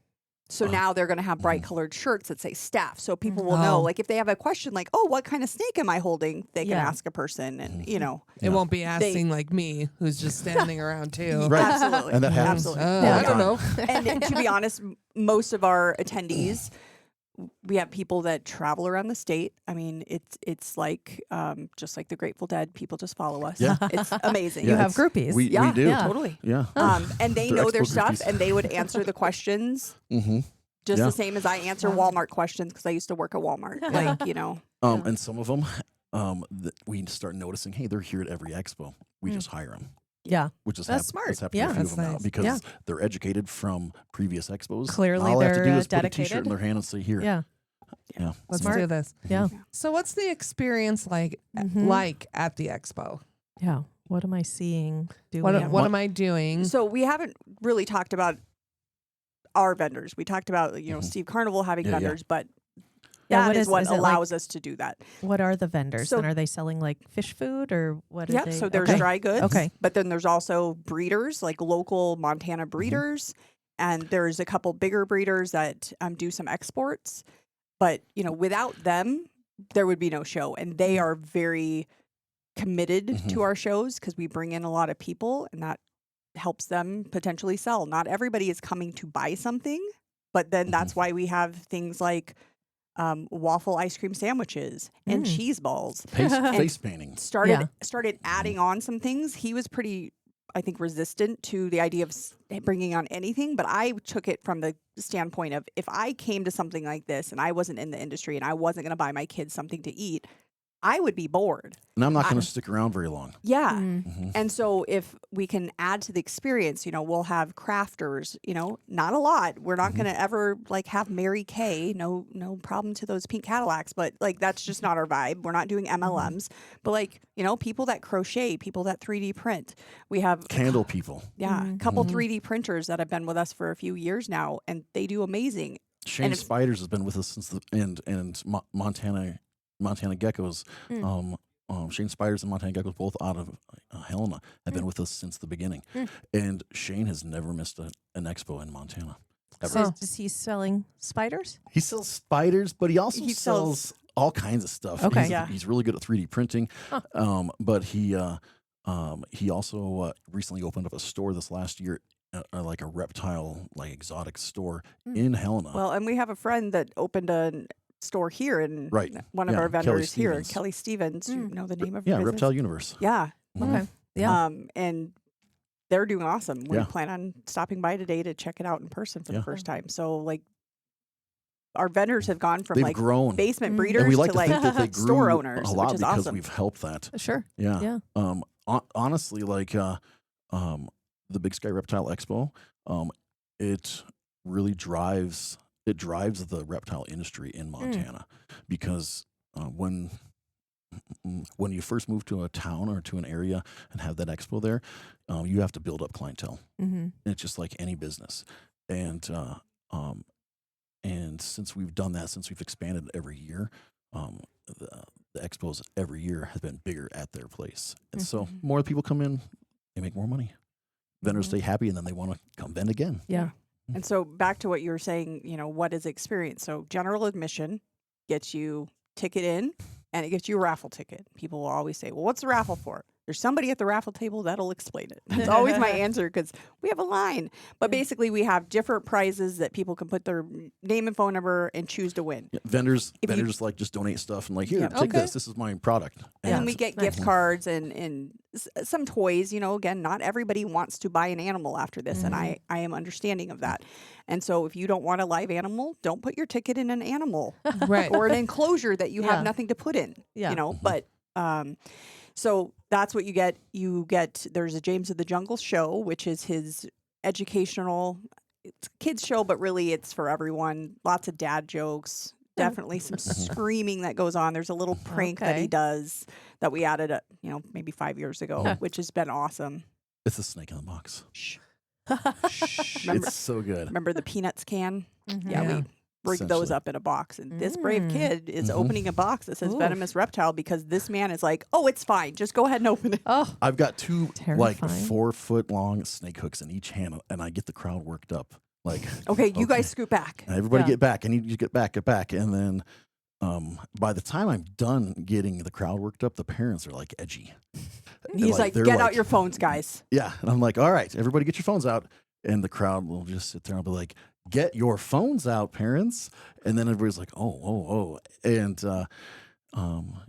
So now they're going to have bright colored shirts that say staff. So people will know, like if they have a question like, "Oh, what kind of snake am I holding?" They can ask a person, and It won't be asking like me, who's just standing around too. Right. Absolutely. And that happens. Absolutely. I don't know. And to be honest, most of our attendees we have people that travel around the state. I mean, it's like just like the Grateful Dead. People just follow us. Yeah. It's amazing. You Yeah, have it's- groupies. We yeah, do. Yeah. totally. Yeah. And they They're know their expo stuff, groupies. and they would answer the questions Mm-hmm. just Yeah. the same as I answer Walmart questions because I used to work at Walmart. Like, you know. Yeah. And some of them, we start noticing, hey, they're here at every expo. We just hire them. Yeah. Which is That's smart. That's happening Yeah. to a few That's of them now nice. because Yeah. they're educated from previous expos. Clearly All I have to they're, do is put a dedicated. T-shirt in their hand and say, here. Yeah. Yeah. Let's Smart. do this. Yeah. So what's the experience like Mhm. like at the expo? Yeah. What am I seeing? What Doing? what am I doing? So we haven't really talked about our vendors. We talked about, you know, Mhm. Steve Carnival having Yeah, yeah. vendors, but Yeah, that what is is- what is it like- allows us to do that. What are the vendors? So- and are they selling like fish food or what are Yep. they? So there's okay. dry goods. Okay. But then there's also breeders, like local Montana breeders. And there's a couple bigger breeders that do some exports. But, you know, without them, there would be no show. And they are very committed Mhm. to our shows because we bring in a lot of people and that helps them potentially sell. Not everybody is coming to buy something, but then that's why we have things like waffle ice cream sandwiches and cheese balls. Face painting. Started adding on some things. He was pretty, I think, resistant to the idea of bringing on anything, but I took it from the standpoint of if I came to something like this and I wasn't in the industry and I wasn't going to buy my kids something to eat, I would be bored. And I'm not going to stick around very long. Yeah. Mm-hmm. And so if we can add to the experience, you know, we'll have crafters, you know, not a lot. We're not going to ever like have Mary Kay, no problem to those pink Cadillacs, but like that's just not our vibe. We're not doing MLMs, but like, you know, people that crochet, people that 3D print. We have Candle people. a couple 3D printers that have been with us for a few years now and they do amazing. Shane if- Spiders has been with us since the and Montana Geckos. Shane Spiders and Montana Geckos, both out of Helena, have been with us since the beginning. And Shane has never missed an expo in Montana. Ever. So is he selling spiders? He sells spiders, but he also He sells all kinds of stuff. Okay. He's, Yeah. he's really good at 3D printing. But he also recently opened up a store this last year, like a reptile, like exotic store in Helena. Well, and we have a friend that opened a store here in Right. one of Yeah, our Kelly vendors here, Stevens. Kelly Stevens. Do you know the name of yeah, her business? Reptile Universe. Yeah. Mhm. Okay. Yeah. And they're doing awesome. We Yeah. plan on stopping by today to check it out in person for Yeah. the first time. So like our vendors have gone from They've like grown. basement breeders And we like to to think that they like grew store owners, a lot which is because awesome. we've helped that. Sure. Yeah. Yeah. Honestly, like the Big Sky Reptile Expo, it really drives the reptile industry in Montana because when you first move to a town or to an area and have that expo there, you have to build up clientele. Mm-hmm. It's just like any business, and since we've done that, since we've expanded every year, the expos every year has been bigger at their place, and so more people come in, they make more money. Vendors stay happy, and then they want to come vend again. Yeah. And so back to what you were saying, you know, what is experience? So general admission gets you ticket in and it gets you a raffle ticket. People will always say, well, what's the raffle for? There's somebody at the raffle table that'll explain it. That's always my answer because we have a line. But basically we have different prizes that people can put their name and phone number and choose to win. Yeah, vendors If you- like just donate stuff and like, here, Yeah. take Okay. this. This is my product. And then we it's- get gift cards and some toys. You know, again, not everybody wants to buy an animal after this, and I am understanding of that. And so, if you don't want a live animal, don't put your ticket in an animal Right. or an enclosure that you Yeah. have nothing to put in. Yeah. You know, but so that's what you get. You get there's a James of the Jungle show, which is his educational. It's a kids show, but really it's for everyone. Lots of dad jokes. Definitely some screaming that goes on. There's a little prank that he Okay. does that we added, maybe 5 years ago, which has been awesome. It's a snake in the box. Shh. It's so good. Remember the Peanuts can? Mhm. Yeah, Yeah. we bring those Essentially. up in a box. And this brave kid is Mhm. opening a box that says Oof. venomous reptile because this man is like, oh, it's fine. Just go ahead and open it. Oh. I've got two like Terrifying. 4 foot long snake hooks in each hand, and I get the crowd worked up. Like, Okay, you guys scoot back. and everybody Yeah. get back. I need you to get back, and then by the time I'm done getting the crowd worked up, the parents are like edgy. He's like, they're get out your phones, guys. Yeah, and I'm like, all right, everybody, get your phones out. and the crowd will just sit there and I'll be like, "Get your phones out, parents!" And then everybody's like, "Oh," and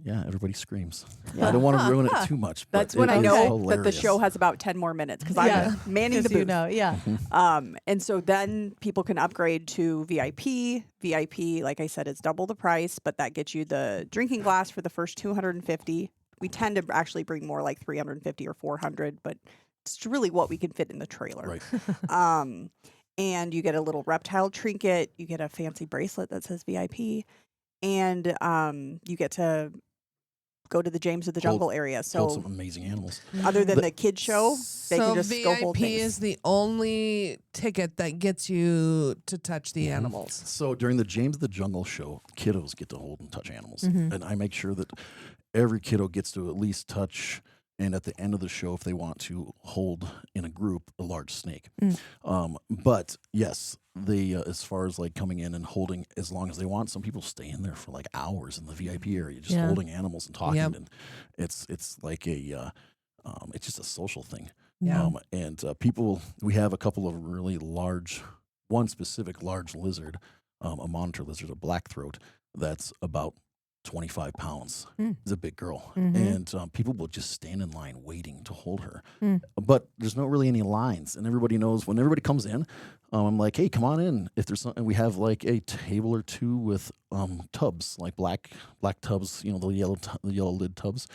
yeah, everybody screams. I don't want to ruin it too much. But That's when it I is know that the hilarious. show has about 10 more minutes because Yeah. I'm manning the 'Cause you booth. know, yeah. And so then people can upgrade to VIP. VIP, like I said, is double the price, but that gets you the drinking glass for the first 250. We tend to actually bring more like 350 or 400, but it's really what we can fit in the trailer. Right. And you get a little reptile trinket. You get a fancy bracelet that says VIP. And you get to go to the James of the Jungle area. Hold So some amazing animals. other than the kid show, they so can just go hold VIP things. is the only ticket that gets you to touch the animals. So during the James of the Jungle show, kiddos get to hold and touch animals, Mhm. and I make sure that every kiddo gets to at least touch. And at the end of the show, if they want to hold in a group a large snake, but yes, they as far as like coming in and holding as long as they want. Some people stay in there for like hours in the VIP area, just Yeah. holding animals and talking, Yep. and it's like a it's just a social thing. Yeah. And people, we have a couple of really large, one specific large lizard, a monitor lizard, a black throat, that's about 25 pounds. Is a big girl. And people will just stand in line waiting to hold her. But there's not really any lines. And everybody knows when everybody comes in, I'm like, hey, come on in. If there's something, we have like a table or two with tubs, like black tubs, the yellow lid tubs.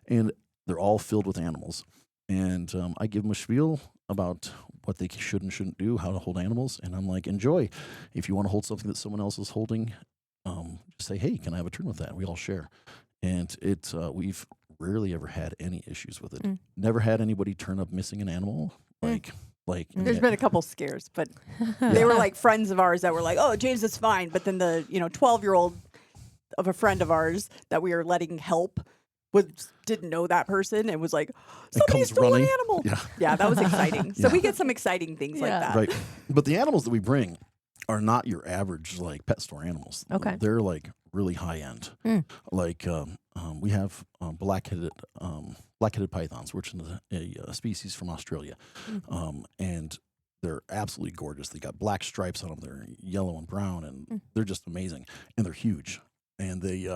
And they're all filled with animals. And I give them a spiel about what they should and shouldn't do, how to hold animals. And I'm like, enjoy. If you want to hold something that someone else is holding, just say, hey, can I have a turn with that? We all share. And we've rarely ever had any issues with it. Never had anybody turn up missing an animal. There's been a couple scares, but they were like friends of ours that were like, oh, James is fine. But then the 12-year-old of a friend of ours that we were letting help didn't know that person and was like, somebody comes stole running. an animal. Yeah. That was exciting. So Yeah. we get some exciting things like that. Right. But the animals that we bring are not your average like pet store animals. Okay. They're like really high end. Like we have black-headed pythons, which is a species from Australia, and they're absolutely gorgeous. They got black stripes on them. They're yellow and brown, and they're just amazing. And they're huge. And they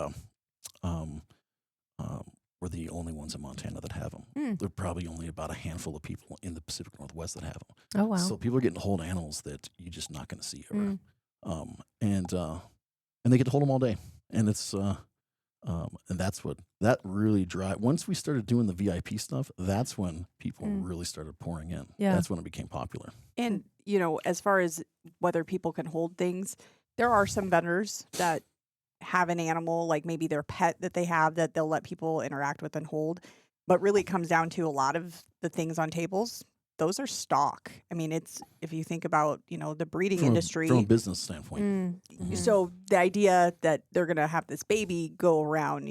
we're the only ones in Montana that have them. There are probably only about a handful of people in the Pacific Northwest that have them. Oh, wow. So people are getting to hold animals that you're just not going to see ever. And they get to hold them all day. And it's and that's that really drive. Once we started doing the VIP stuff, that's when people really started pouring in. Yeah. That's when it became popular. And, as far as whether people can hold things, there are some vendors that have an animal, like maybe their pet that they have that they'll let people interact with and hold. But really it comes down to a lot of the things on tables. Those are stock. I mean, it's, if you think about, the breeding industry. From a business standpoint. So the idea that they're going to have this baby go around,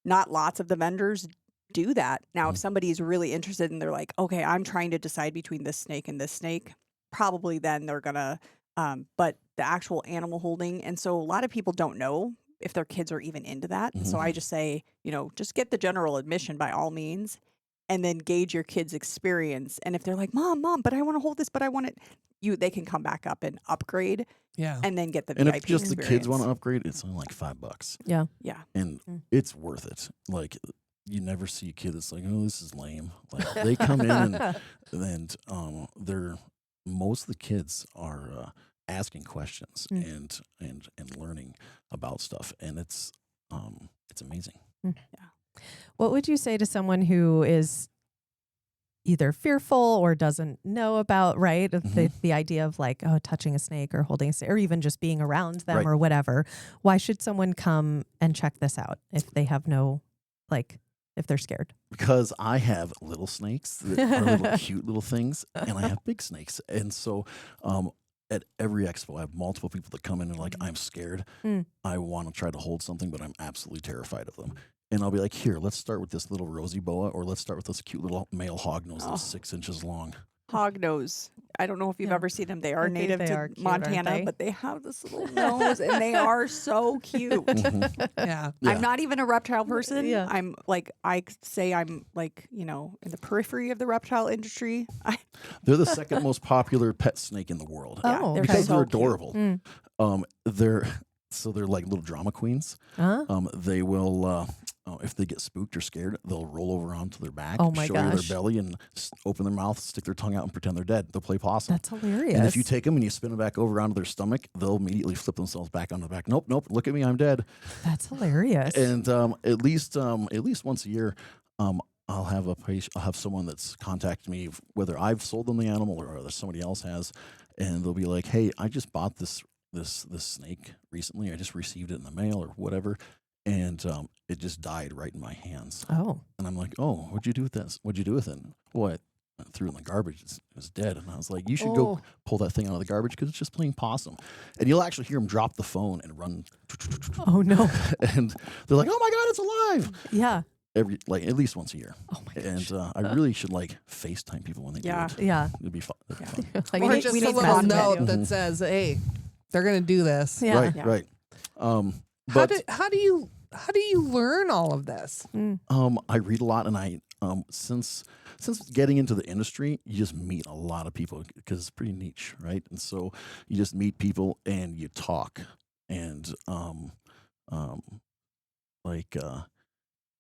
not lots of the vendors do that. Now, if somebody's really interested and they're like, okay, I'm trying to decide between this snake and this snake, probably then they're going to, but the actual animal holding. And so a lot of people don't know if their kids are even into that. So I just say, just get the general admission by all means. And then gauge your kid's experience. And if they're like, Mom, but I want to hold this, but I want it, they can come back up and upgrade. Yeah. And then get the And VIP if just experience. the kids want to upgrade, it's only like $5. Yeah. Yeah. And it's worth it. Like, you never see a kid that's like, oh, this is lame. Like, they come in and they're, most of the kids are asking questions and learning about stuff. And it's amazing. What would you say to someone who is either fearful or doesn't know about, right, the idea of like, touching a snake or holding a snake or even just being around them Right. or whatever? Why should someone come and check this out if they have if they're scared? Because I have little snakes that are little cute little things, and I have big snakes. And so at every expo, I have multiple people that come in and like, I'm scared. I want to try to hold something, but I'm absolutely terrified of them. And I'll be like, here, let's start with this little rosy boa, or let's start with this cute little male hognose that's 6 inches long. Hognose. I don't know if you've Yeah. ever seen them. They are I think native they to are cute, Montana, aren't they? but they have this little nose and they are so cute. Mhm. Yeah. Yeah. I'm not even a reptile person. Yeah. I'm like, I say I'm like, in the periphery of the reptile industry. They're the second most popular pet snake in the world Oh, they're because so they're cute. adorable. Mm. They're like little drama queens. Huh? They will if they get spooked or scared, they'll roll over onto their back, Oh my show you gosh. their belly, and open their mouth, stick their tongue out, and pretend they're dead. They'll play possum. That's hilarious. And if you take them and you spin them back over onto their stomach, they'll immediately flip themselves back onto the back. Nope, look at me, I'm dead. That's hilarious. And at least once a year, I'll have I'll have someone that's contacted me, whether I've sold them the animal or whether somebody else has, and they'll be like, "Hey, I just bought this snake recently. I just received it in the mail or whatever, and it just died right in my hands." Oh. And I'm like, "Oh, what'd you do with this? What'd you do with it?" What? I threw it in the garbage. It was dead. And I was like, "You should go Oh. pull that thing out of the garbage because it's just plain possum." And you'll actually hear them drop the phone and run. Oh no. And they're like, "Oh my God, it's alive!" Yeah. At least once a year. Oh my And gosh. I really should FaceTime people when they Yeah. do it. Yeah. It'd be fun. Yeah. Like, Or we need- just we a need little some note video. that says, "Hey, they're going to do this." Yeah. Right, Yeah. right. How do you learn all of this? I read a lot, and I since getting into the industry, you just meet a lot of people because it's pretty niche, right? And so you just meet people and you talk, and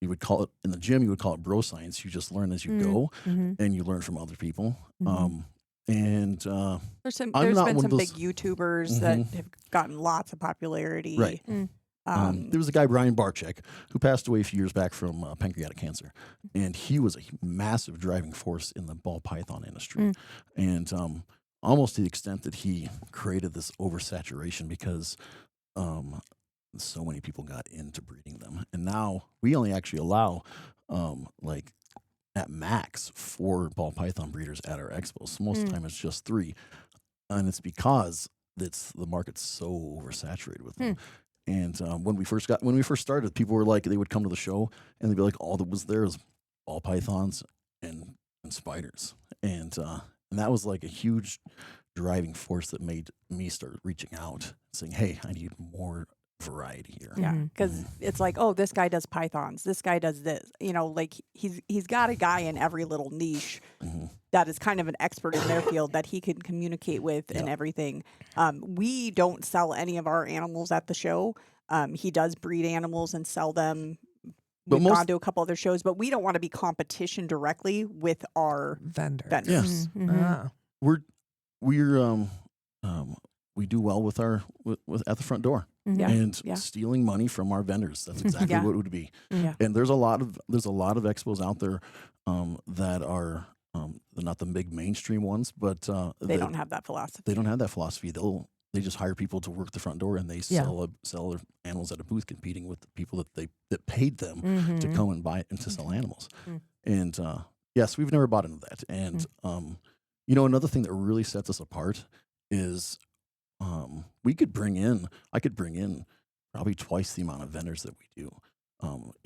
you would call it in the gym. You would call it bro science. You just learn as you go, Mhm. and you learn from other people. Mhm. And There's I'm been not one some of big those- YouTubers that have gotten lots of popularity. Right. There was a guy, Brian Barczyk, who passed away a few years back from pancreatic cancer, and he was a massive driving force in the ball python industry, and almost to the extent that he created this oversaturation because so many people got into breeding them, and now we only actually allow at max 4 ball python breeders at our expos. So most of the time it's just 3, and it's because the market's so oversaturated with them. And when we first started, people were like, they would come to the show and they'd be like, all that was there was ball pythons and spiders, and that was like a huge driving force that made me start reaching out, saying, "Hey, I need more variety here." Yeah, Mhm. because it's like, oh, this guy does pythons. This guy does this. He's got a guy in every little niche Mhm. that is kind of an expert in their field that he can communicate with and everything. We don't sell any of our animals at the show. He does breed animals and sell them. But We've gone to a couple other shows, but we don't want to be competition directly with our Vendor. vendors. Yes. Ah. We're we do well with our with at the front door. Yeah. And Yeah. stealing money from our vendors. That's exactly Yeah. what it would be. Yeah. And there's a lot of expos out there that are they're not the big mainstream ones, but They don't have that philosophy. they don't have that philosophy. They just hire people to work the front door, and they sell their animals at a booth, competing with the people that paid them to come and buy and to sell animals. And yes, we've never bought into that. And another thing that really sets us apart is I could bring in probably twice the amount of vendors that we do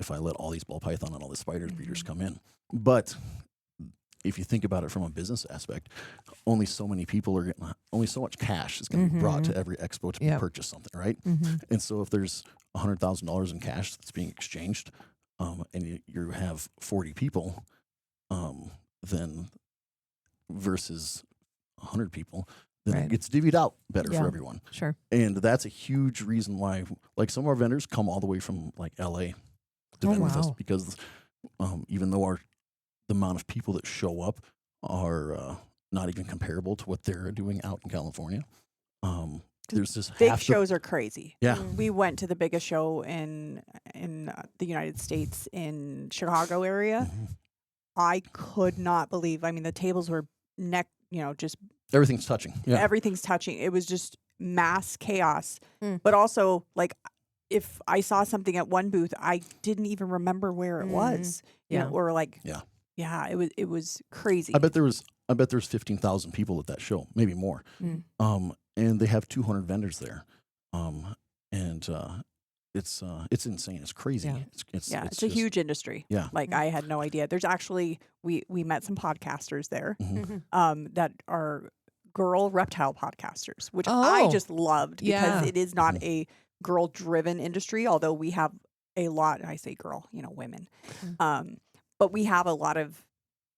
if I let all these ball python and all the spiders breeders come in. But if you think about it from a business aspect, only so many people are getting, only so much cash is going to be brought to every expo to purchase something, right? And so if there's $100,000 in cash that's being exchanged, and you have 40 people, then versus 100 people, then Right. it gets divvied out better Yeah. for everyone. Sure. And that's a huge reason why, some of our vendors come all the way from LA to Oh, vend with us, wow. because even though the amount of people that show up are not even comparable to what they're doing out in California, there's just Big half the- shows are crazy. Yeah. We went to the biggest show in the United States in Chicago area. Mhm. I could not believe. I mean, the tables were just Everything's touching. Yeah. everything's touching. It was just mass chaos. Mm. But also, if I saw something at one booth, I didn't even remember where it was. Yeah. Or Yeah. yeah, it was crazy. I bet there's 15,000 people at that show, maybe more. And they have 200 vendors there. It's insane. It's crazy. Yeah. it's a just- huge industry. Yeah. I had no idea. There's actually we met some podcasters there Mhm. that are girl reptile podcasters, which I Oh, just loved yeah. because it is not a girl driven industry, although we have a lot, I say girl, women. But we have a lot of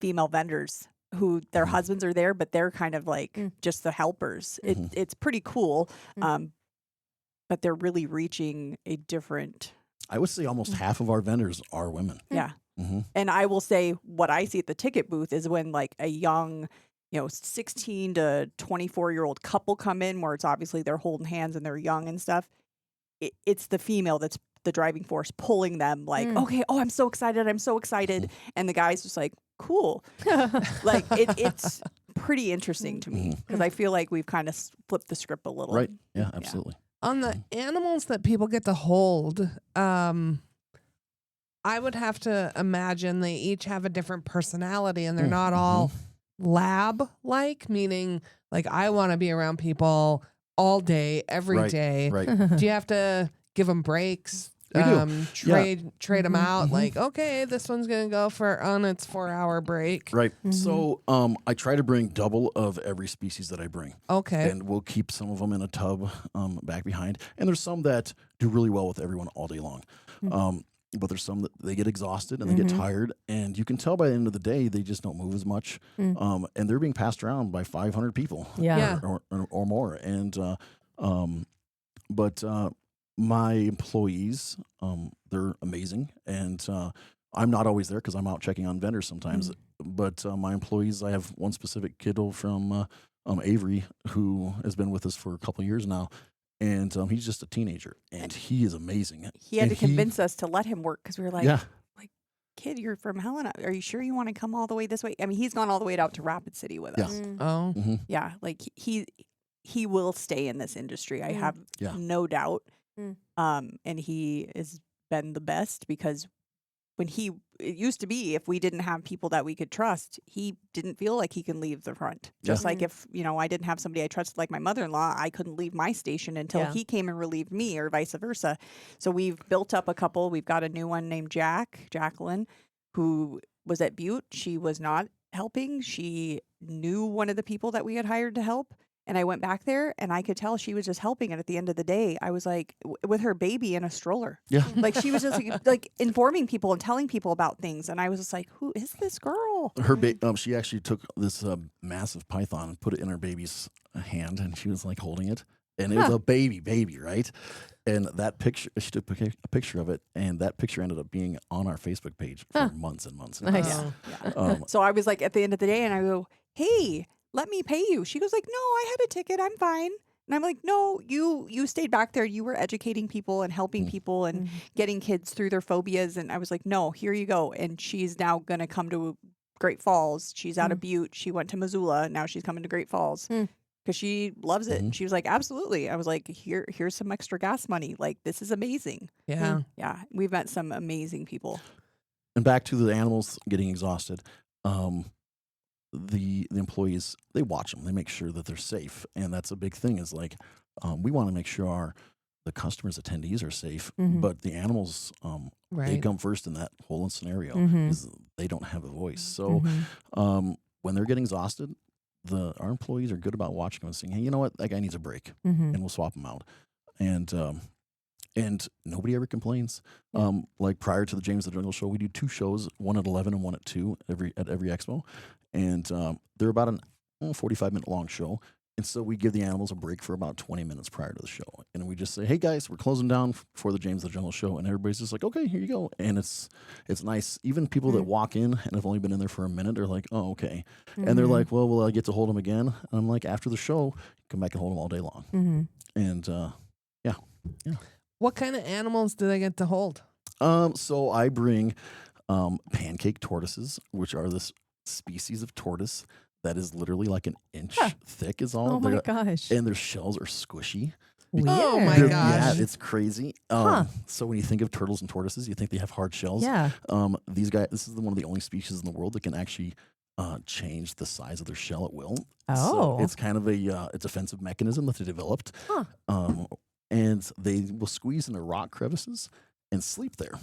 female vendors who their husbands are there, but they're kind of like just the helpers. It's pretty cool. But they're really reaching a different. I would say almost half of our vendors are women. Yeah. Mm-hmm. And I will say what I see at the ticket booth is when like a young, 16 to 24-year-old couple come in where it's obviously they're holding hands and they're young and stuff. It's the female that's the driving force pulling them like, okay, I'm so excited. I'm so excited. And the guy's just like, cool. Like it's pretty interesting to me because I feel like we've kind of flipped the script a little. Right. Yeah, absolutely. On the animals that people get to hold, I would have to imagine they each have a different personality and they're not all lab-like, meaning like I want to be around people all day, every day. Right. Do you have to give them breaks? We do. Trade them out. Like, okay, this one's going to go on its 4-hour break. Right. So I try to bring double of every species that I bring. Okay. And we'll keep some of them in a tub back behind. And there's some that do really well with everyone all day long. But there's some that they get exhausted and they get tired. And you can tell by the end of the day, they just don't move as much. And they're being passed around by 500 people or more. And but my employees, they're amazing. And I'm not always there because I'm out checking on vendors sometimes. But my employees, I have one specific kiddo from Avery who has been with us for a couple of years now. And he's just a teenager, and he is amazing. He had to convince us to let him work because we were like, Yeah. kid, you're from Helena. Are you sure you want to come all the way this way? I mean, he's gone all the way out to Rapid City with us. Oh. Yeah, like he will stay in this industry. I have no doubt. And he has been the best because when it used to be if we didn't have people that we could trust, he didn't feel like he can leave the front. Just like if, I didn't have somebody I trusted like my mother-in-law, I couldn't leave my station until he came and relieved me or vice versa. So we've built up a couple. We've got a new one named Jacqueline, who was at Butte. She was not helping. She knew one of the people that we had hired to help. And I went back there and I could tell she was just helping. And at the end of the day, I was like, with her baby in a stroller. Yeah. Like she was just like informing people and telling people about things. And I was just like, who is this girl? Her she actually took this massive python and put it in her baby's hand, and she was like holding it. And it was a baby, right? And that picture, she took a picture of it, and that picture ended up being on our Facebook page for months and months. And Nice. months. So I was like, at the end of the day, and I go, hey, let me pay you. She goes like, no, I had a ticket. I'm fine. And I'm like, no, you stayed back there. You were educating people and helping people and getting kids through their phobias. And I was like, no, here you go. And she's now going to come to Great Falls. She's out of Butte. She went to Missoula. Now she's coming to Great Falls because she loves it. And she was like, absolutely. I was like, here's some extra gas money. Like, this is amazing. Yeah. Yeah. We've met some amazing people. And back to the animals getting exhausted. The employees, they watch them. They make sure that they're safe, and that's a big thing. Is like we want to make sure the customers, attendees are safe, but the animals, they come first in that whole scenario because they don't have a voice. So when they're getting exhausted, our employees are good about watching them and saying, hey, you know what, that guy needs a break, and we'll swap him out. And nobody ever complains. Like prior to the James the Jungle show, we do 2 shows, one at 11 and one at 2 at every expo. And they're about a 45-minute long show. And so we give the animals a break for about 20 minutes prior to the show. And we just say, hey, guys, we're closing down for the James the Jungle show. And everybody's just like, okay, here you go. And it's nice. Even people that walk in and have only been in there for a minute are like, oh, okay. And they're like, well, will I get to hold them again? And I'm like, after the show, come back and hold them all day long. And yeah. What kind of animals do they get to hold? So I bring pancake tortoises, which are this species of tortoise that is literally like an inch thick is all. Oh my gosh. And their shells are squishy. Weird. Oh my Yeah, gosh. it's crazy. So when you think of turtles and tortoises, you think they have hard shells. Yeah. These guys, this is one of the only species in the world that can actually change the size of their shell at will. Oh. So it's kind of a defensive mechanism that they developed. And they will squeeze into rock crevices and sleep there.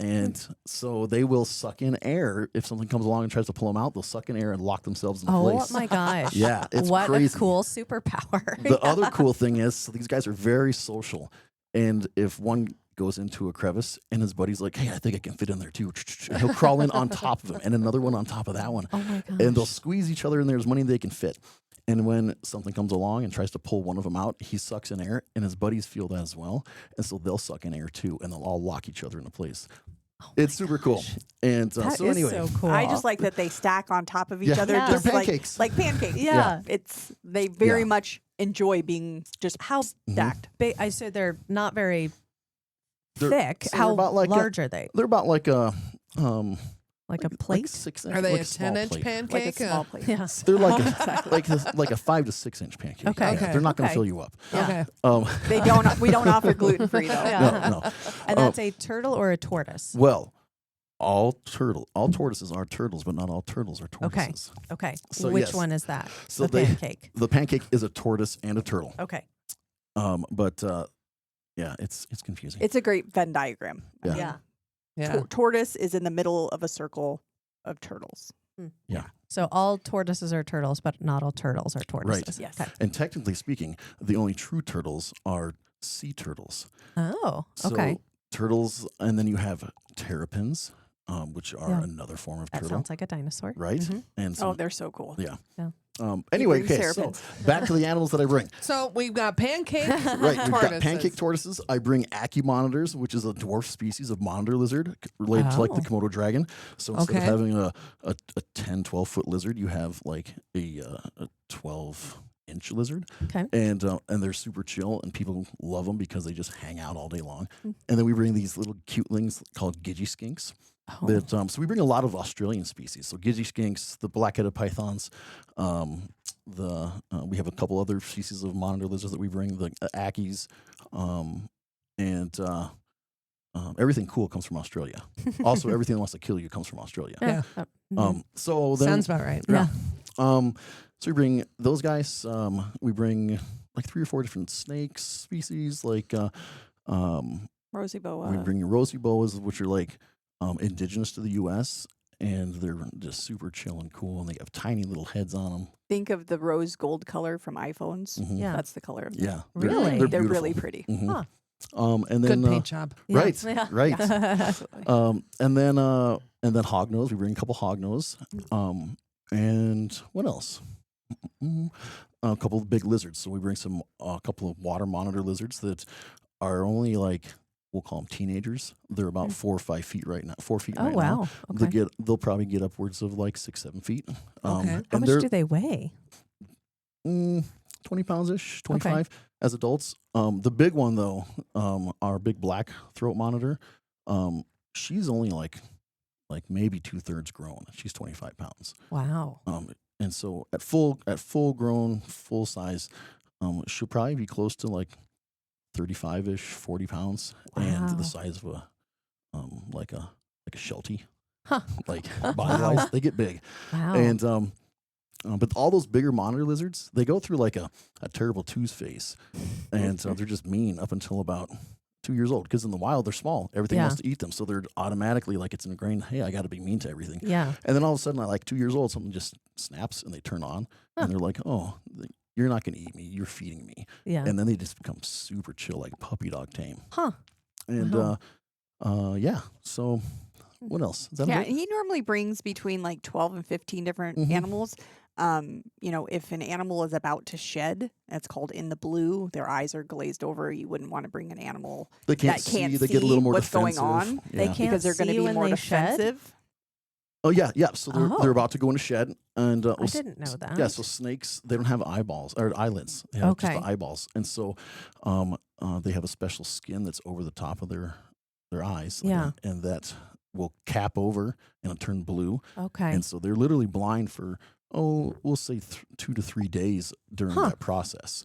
And so they will suck in air. If something comes along and tries to pull them out, they'll suck in air and lock themselves in Oh place. my gosh. Yeah, it's what crazy. a cool superpower. The other cool thing is, so these guys are very social. And if one goes into a crevice and his buddy's like, hey, I think I can fit in there too. And he'll crawl in on top of him and another one on top of that one. Oh my gosh. And they'll squeeze each other in there as many as they can fit. And when something comes along and tries to pull one of them out, he sucks in air, and his buddies feel that as well. And so they'll suck in air too, and they'll all lock each other into place. It's super cool. And That so is anyway, so cool. I just like that they stack on top of each Yeah. other, Yeah. just They're pancakes. like pancakes. Yeah. It's they very Yeah. much enjoy being just How stacked. big. I said they're not very They're- thick. so they're How about like large are they? they're about like a Like a like plate? 6 inch. Are they like a small 10-inch plate. pancake? Like a small plate. Yeah. They're like a 5 to 6 inch pancake. Okay. Yeah, they're not going to Okay. fill you up. Okay. They don't. We don't offer gluten free though. Yeah. No. And that's a turtle or a tortoise? Well, all tortoises are turtles, but not all turtles are Okay. tortoises. Okay. So, Which yes. one is that? So the pancake. The pancake is a tortoise and a turtle. Okay. But yeah, it's confusing. It's a great Venn diagram. I Yeah. mean, Yeah. Yeah. tortoise is in the middle of a circle of turtles. So all tortoises are turtles, but not all turtles are tortoises. Yes. Okay. And technically speaking, the only true turtles are sea turtles. Oh, So okay. turtles, and then you have terrapins, which are Yeah. another form of That turtle, sounds like a dinosaur. right? Mhm. And so, Oh, they're so cool. yeah. Yeah. Anyway, brings okay, so terrapins. back to the animals that I bring. So we've got pancake Right, we've got tortoises. pancake tortoises. I bring monitors, which is a dwarf species of monitor lizard related to like the Oh. Komodo dragon. So instead of Okay. having a 10, 12-foot lizard, you have like a 12-inch lizard. Okay. And they're super chill, and people love them because they just hang out all day long. Mm. And then we bring these little cute things called gidgee skinks. Oh. That so we bring a lot of Australian species. So gidgee skinks, the black-headed pythons, we have a couple other species of monitor lizards that we bring, the ackies, and everything cool comes from Australia. Also, everything that wants to kill you comes from Australia. Yeah. So then, Sounds about right. Yeah. so we bring those guys. We bring like 3 or 4 different snakes species, like Rosy boa. we bring rosy boas, which are like indigenous to the U.S., and they're just super chill and cool, and they have tiny little heads on them. Think of the rose gold color from iPhones. Mhm. Yeah. That's the color of them. Yeah, Really? They're beautiful. really pretty. Mhm. Huh. And Good then paint job. Yeah. right, Yeah. right. Absolutely. And then hognose. We bring a couple hognose. And what else? A couple of big lizards. So we bring a couple of water monitor lizards that are only like, we'll call them teenagers. They're about 4 or 5 feet right now. 4 feet Oh, right now. wow. Okay. They'll probably get upwards of like 6, 7 feet. Okay. How and much they're do they weigh? 20 pounds ish, 25 as adults. The big one though, our big black throat monitor, she's only like maybe 2/3 grown. She's 25 pounds. Wow. And so at full grown, full size, she'll probably be close to like 35-ish, 40 pounds, and Wow. the size of a like a sheltie. Huh. Like body wise, they get big. Wow. And but all those bigger monitor lizards, they go through like a terrible twos phase, and so they're just mean up until about 2 years old. Because in the wild, they're small; everything wants to eat them, so they're automatically like it's ingrained. Hey, I got to be mean to everything. yeah. And then all of a sudden, at like 2 years old, something just snaps and they turn on, and they're like, "Oh, you're not going to eat me. You're feeding me." Yeah. And then they just become super chill, like puppy dog tame. Huh. And Wow. yeah. So what else? Is that Yeah, it? he normally brings between like 12 and 15 different Mhm. animals. If an animal is about to shed, it's called in the blue. Their eyes are glazed over. You wouldn't want to bring an animal They can't that see. can't They get a little see more what's going defensive. on. They Yeah. can't because they're going to see be when more they shed? defensive. Oh yeah, yeah. So they're Oh. about to go in a shed, and I didn't know that. Yeah, so snakes, they don't have eyeballs or eyelids. They have just Okay. the eyeballs, and so they have a special skin that's over the top of their eyes. Yeah. and that will cap over and it'll turn blue, Okay. and so they're literally blind for we'll say 2 to 3 days during Huh. that process.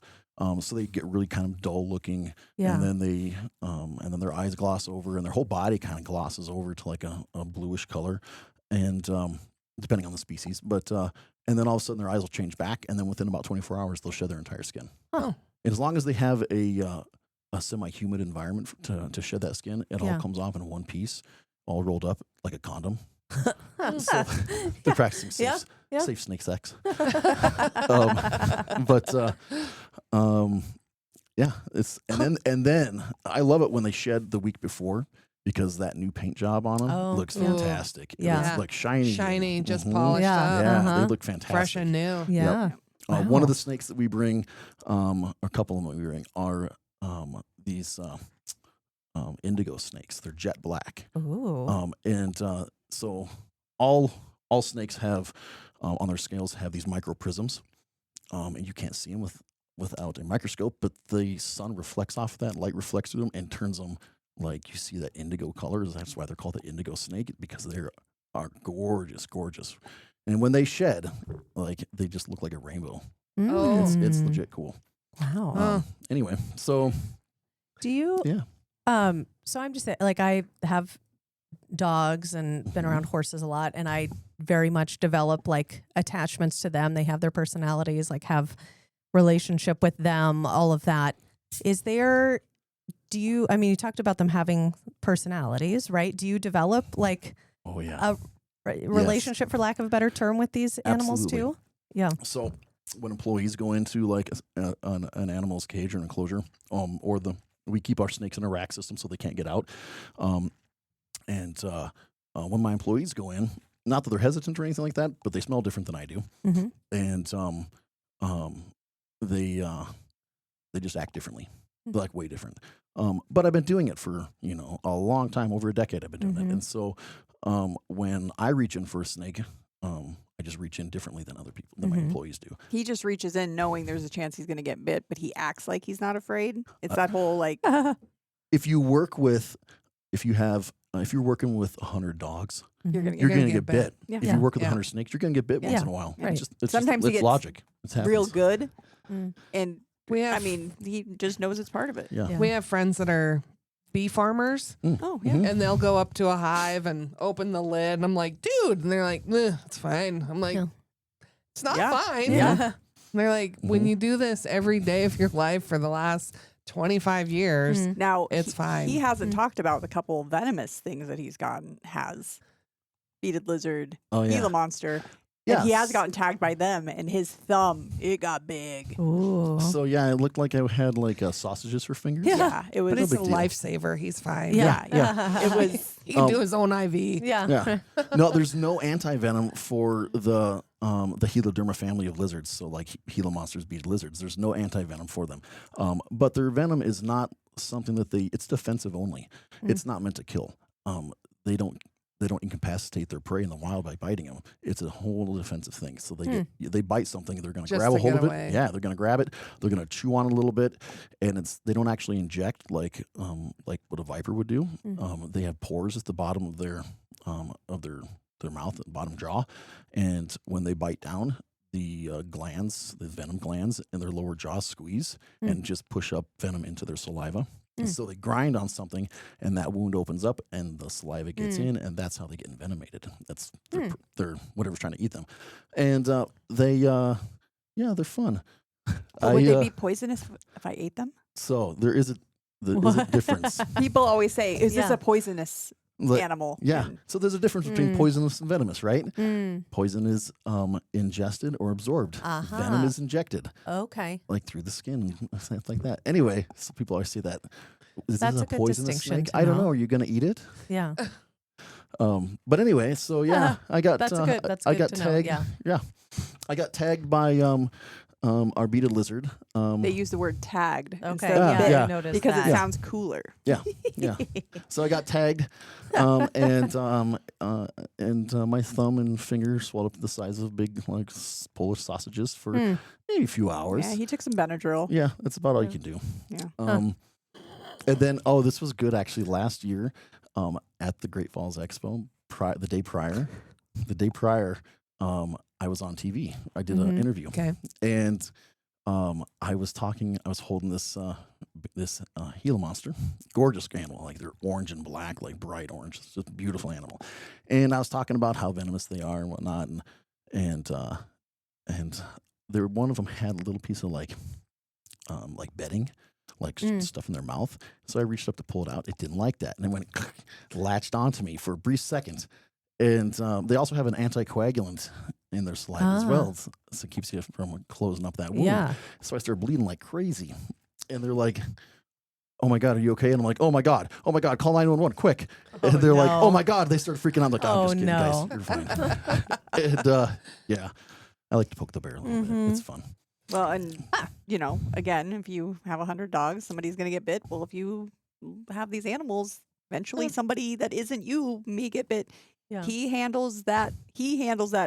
So they get really kind of dull looking, Yeah. and then their eyes gloss over, and their whole body kind of glosses over to like a bluish color, and depending on the species. But and then all of a sudden their eyes will change back, and then within about 24 hours they'll shed their entire skin. Oh. And as long as they have a semi-humid environment to shed that skin, it Yeah. all comes off in one piece. all rolled up like a condom. So they're practicing safe, Yeah. safe snake sex. But yeah, it's and then I love it when they shed the week before because that new paint job on them Oh, looks yeah. fantastic. Yeah. It's like shiny, Shiny, just Mhm. polished Yeah. up. Yeah, Uh-huh. they look fantastic. Fresh and new. Yeah. One Wow. of the snakes that we bring, a couple of them we bring are these indigo snakes. They're jet black. Ooh. So all snakes have on their scales have these microprisms, and you can't see them without a microscope. But the sun reflects off of that, light reflects through them, and turns them like you see that indigo colors. That's why they're called the indigo snake because they are gorgeous, gorgeous. And when they shed, like they just look like a rainbow. Oh. It's Mm. legit cool. Wow. Oh. Anyway, so Do you? Yeah. So I'm just saying, like, I have dogs and been Mhm. around horses a lot, and I very much develop like attachments to them. They have their personalities, like have relationship with them, all of that. Is there? Do you? I mean, you talked about them having personalities, right? Do you develop like oh yeah. a relationship, for lack of a better term, with these animals Absolutely. too? Yeah. So when employees go into like an animal's cage or an enclosure, we keep our snakes in a rack system so they can't get out. When my employees go in, not that they're hesitant or anything like that, but they smell different than I do, Mm-hmm. and they just act differently, like way different. But I've been doing it for a long time, over a decade. I've been doing it, and so when I reach in for a snake, I just reach in differently than other people, than my employees do. He just reaches in knowing there's a chance he's going to get bit, but he acts like he's not afraid. It's that whole like, If you're working with 100 dogs, you're going to you're get going to get bit. Yeah. If you work with Yeah. 100 snakes, you're going to get bit Yeah. once in a while. Right. It's Sometimes he it's gets logic. It happens. real good. Mm. And We have, I mean, he just knows it's part of it. Yeah. Yeah. we have friends that are bee farmers, Oh, yeah. Mhm. and they'll go up to a hive and open the lid, and I'm like, dude, and they're like, it's fine. I'm like, Yeah. it's not Yeah. fine. Yeah. And they're like, when you do this every day of your life for the last 25 years, Mm. Now, it's fine. He hasn't talked about the couple venomous things that he's gotten. Beaded lizard, Oh, yeah. Gila monster. Yeah. And he has gotten tagged by them, and his thumb, it got big. Ooh. So, yeah, it looked like I had like sausages for fingers. Yeah, it was. but it's a big deal. lifesaver. He's fine. Yeah, Yeah. It was. He can do his own IV. Yeah. Yeah. No, there's no anti-venom for the Heloderma family of lizards. So like Gila monsters, beaded lizards, there's no anti-venom for them. But their venom is not something that it's defensive only. It's not meant to kill. They don't incapacitate their prey in the wild by biting them. It's a whole defensive thing. So they bite something, they're going to Just grab a to hold get of away. it. Yeah, they're going to grab it. They're going to chew on it a little bit, and they don't actually inject like what a viper would do. They have pores at the bottom of their mouth, the bottom jaw, and when they bite down, the venom glands in their lower jaw squeeze and just push up venom into their saliva. And so they grind on something, and that wound opens up, and the saliva gets in, and that's how they get envenomated. That's their whatever's trying to eat them, and they're fun. But would they be poisonous if I ate them? So there is a difference. People always say, "Is this Yeah. a poisonous Like, animal?" yeah. And So there's a difference between poisonous and venomous, right? Mm. Poison is ingested or absorbed. Uh-huh. Venom is injected, Okay. like through the skin, stuff like that. Anyway, so people always say that. Is That's this a a good poisonous distinction snake? to I don't know. know. Are you going to eat it? Yeah. But anyway, so yeah, I got. That's good. That's I good got to know. tagged. Yeah. I got tagged by our beaded lizard. they use the word tagged Okay. instead of Yeah. bit Yeah. I noticed because that. it sounds cooler. Yeah, yeah. So I got tagged, and my thumb and finger swelled up to the size of big like Polish sausages for maybe a few hours. Yeah, he took some Benadryl. Yeah, that's about all you can do. Yeah. And then, this was good actually. Last year, at the Great Falls Expo, the day prior, I was on TV. I did an interview, Okay. and I was holding this Gila monster, gorgeous animal, like they're orange and black, like bright orange. It's just a beautiful animal. And I was talking about how venomous they are and whatnot, and one of them had a little piece of like bedding like stuff in their mouth. So I reached up to pull it out. It didn't like that, and it went latched onto me for a brief second. And they also have an anticoagulant in their saliva as well, so it keeps you from closing up that wound. Yeah. So I started bleeding like crazy, and they're like, "Oh my God, are you okay?" And I'm like, oh my God, call 911 quick!" And they're like, "Oh my God!" They started freaking out. I'm like, "I'm just kidding, guys. You're fine." And yeah, I like to poke the bear a little bit. It's fun. Well, and again, if you have 100 dogs, somebody's going to get bit. Well, if you have these animals, eventually somebody that isn't you may get bit. Yeah. He handles that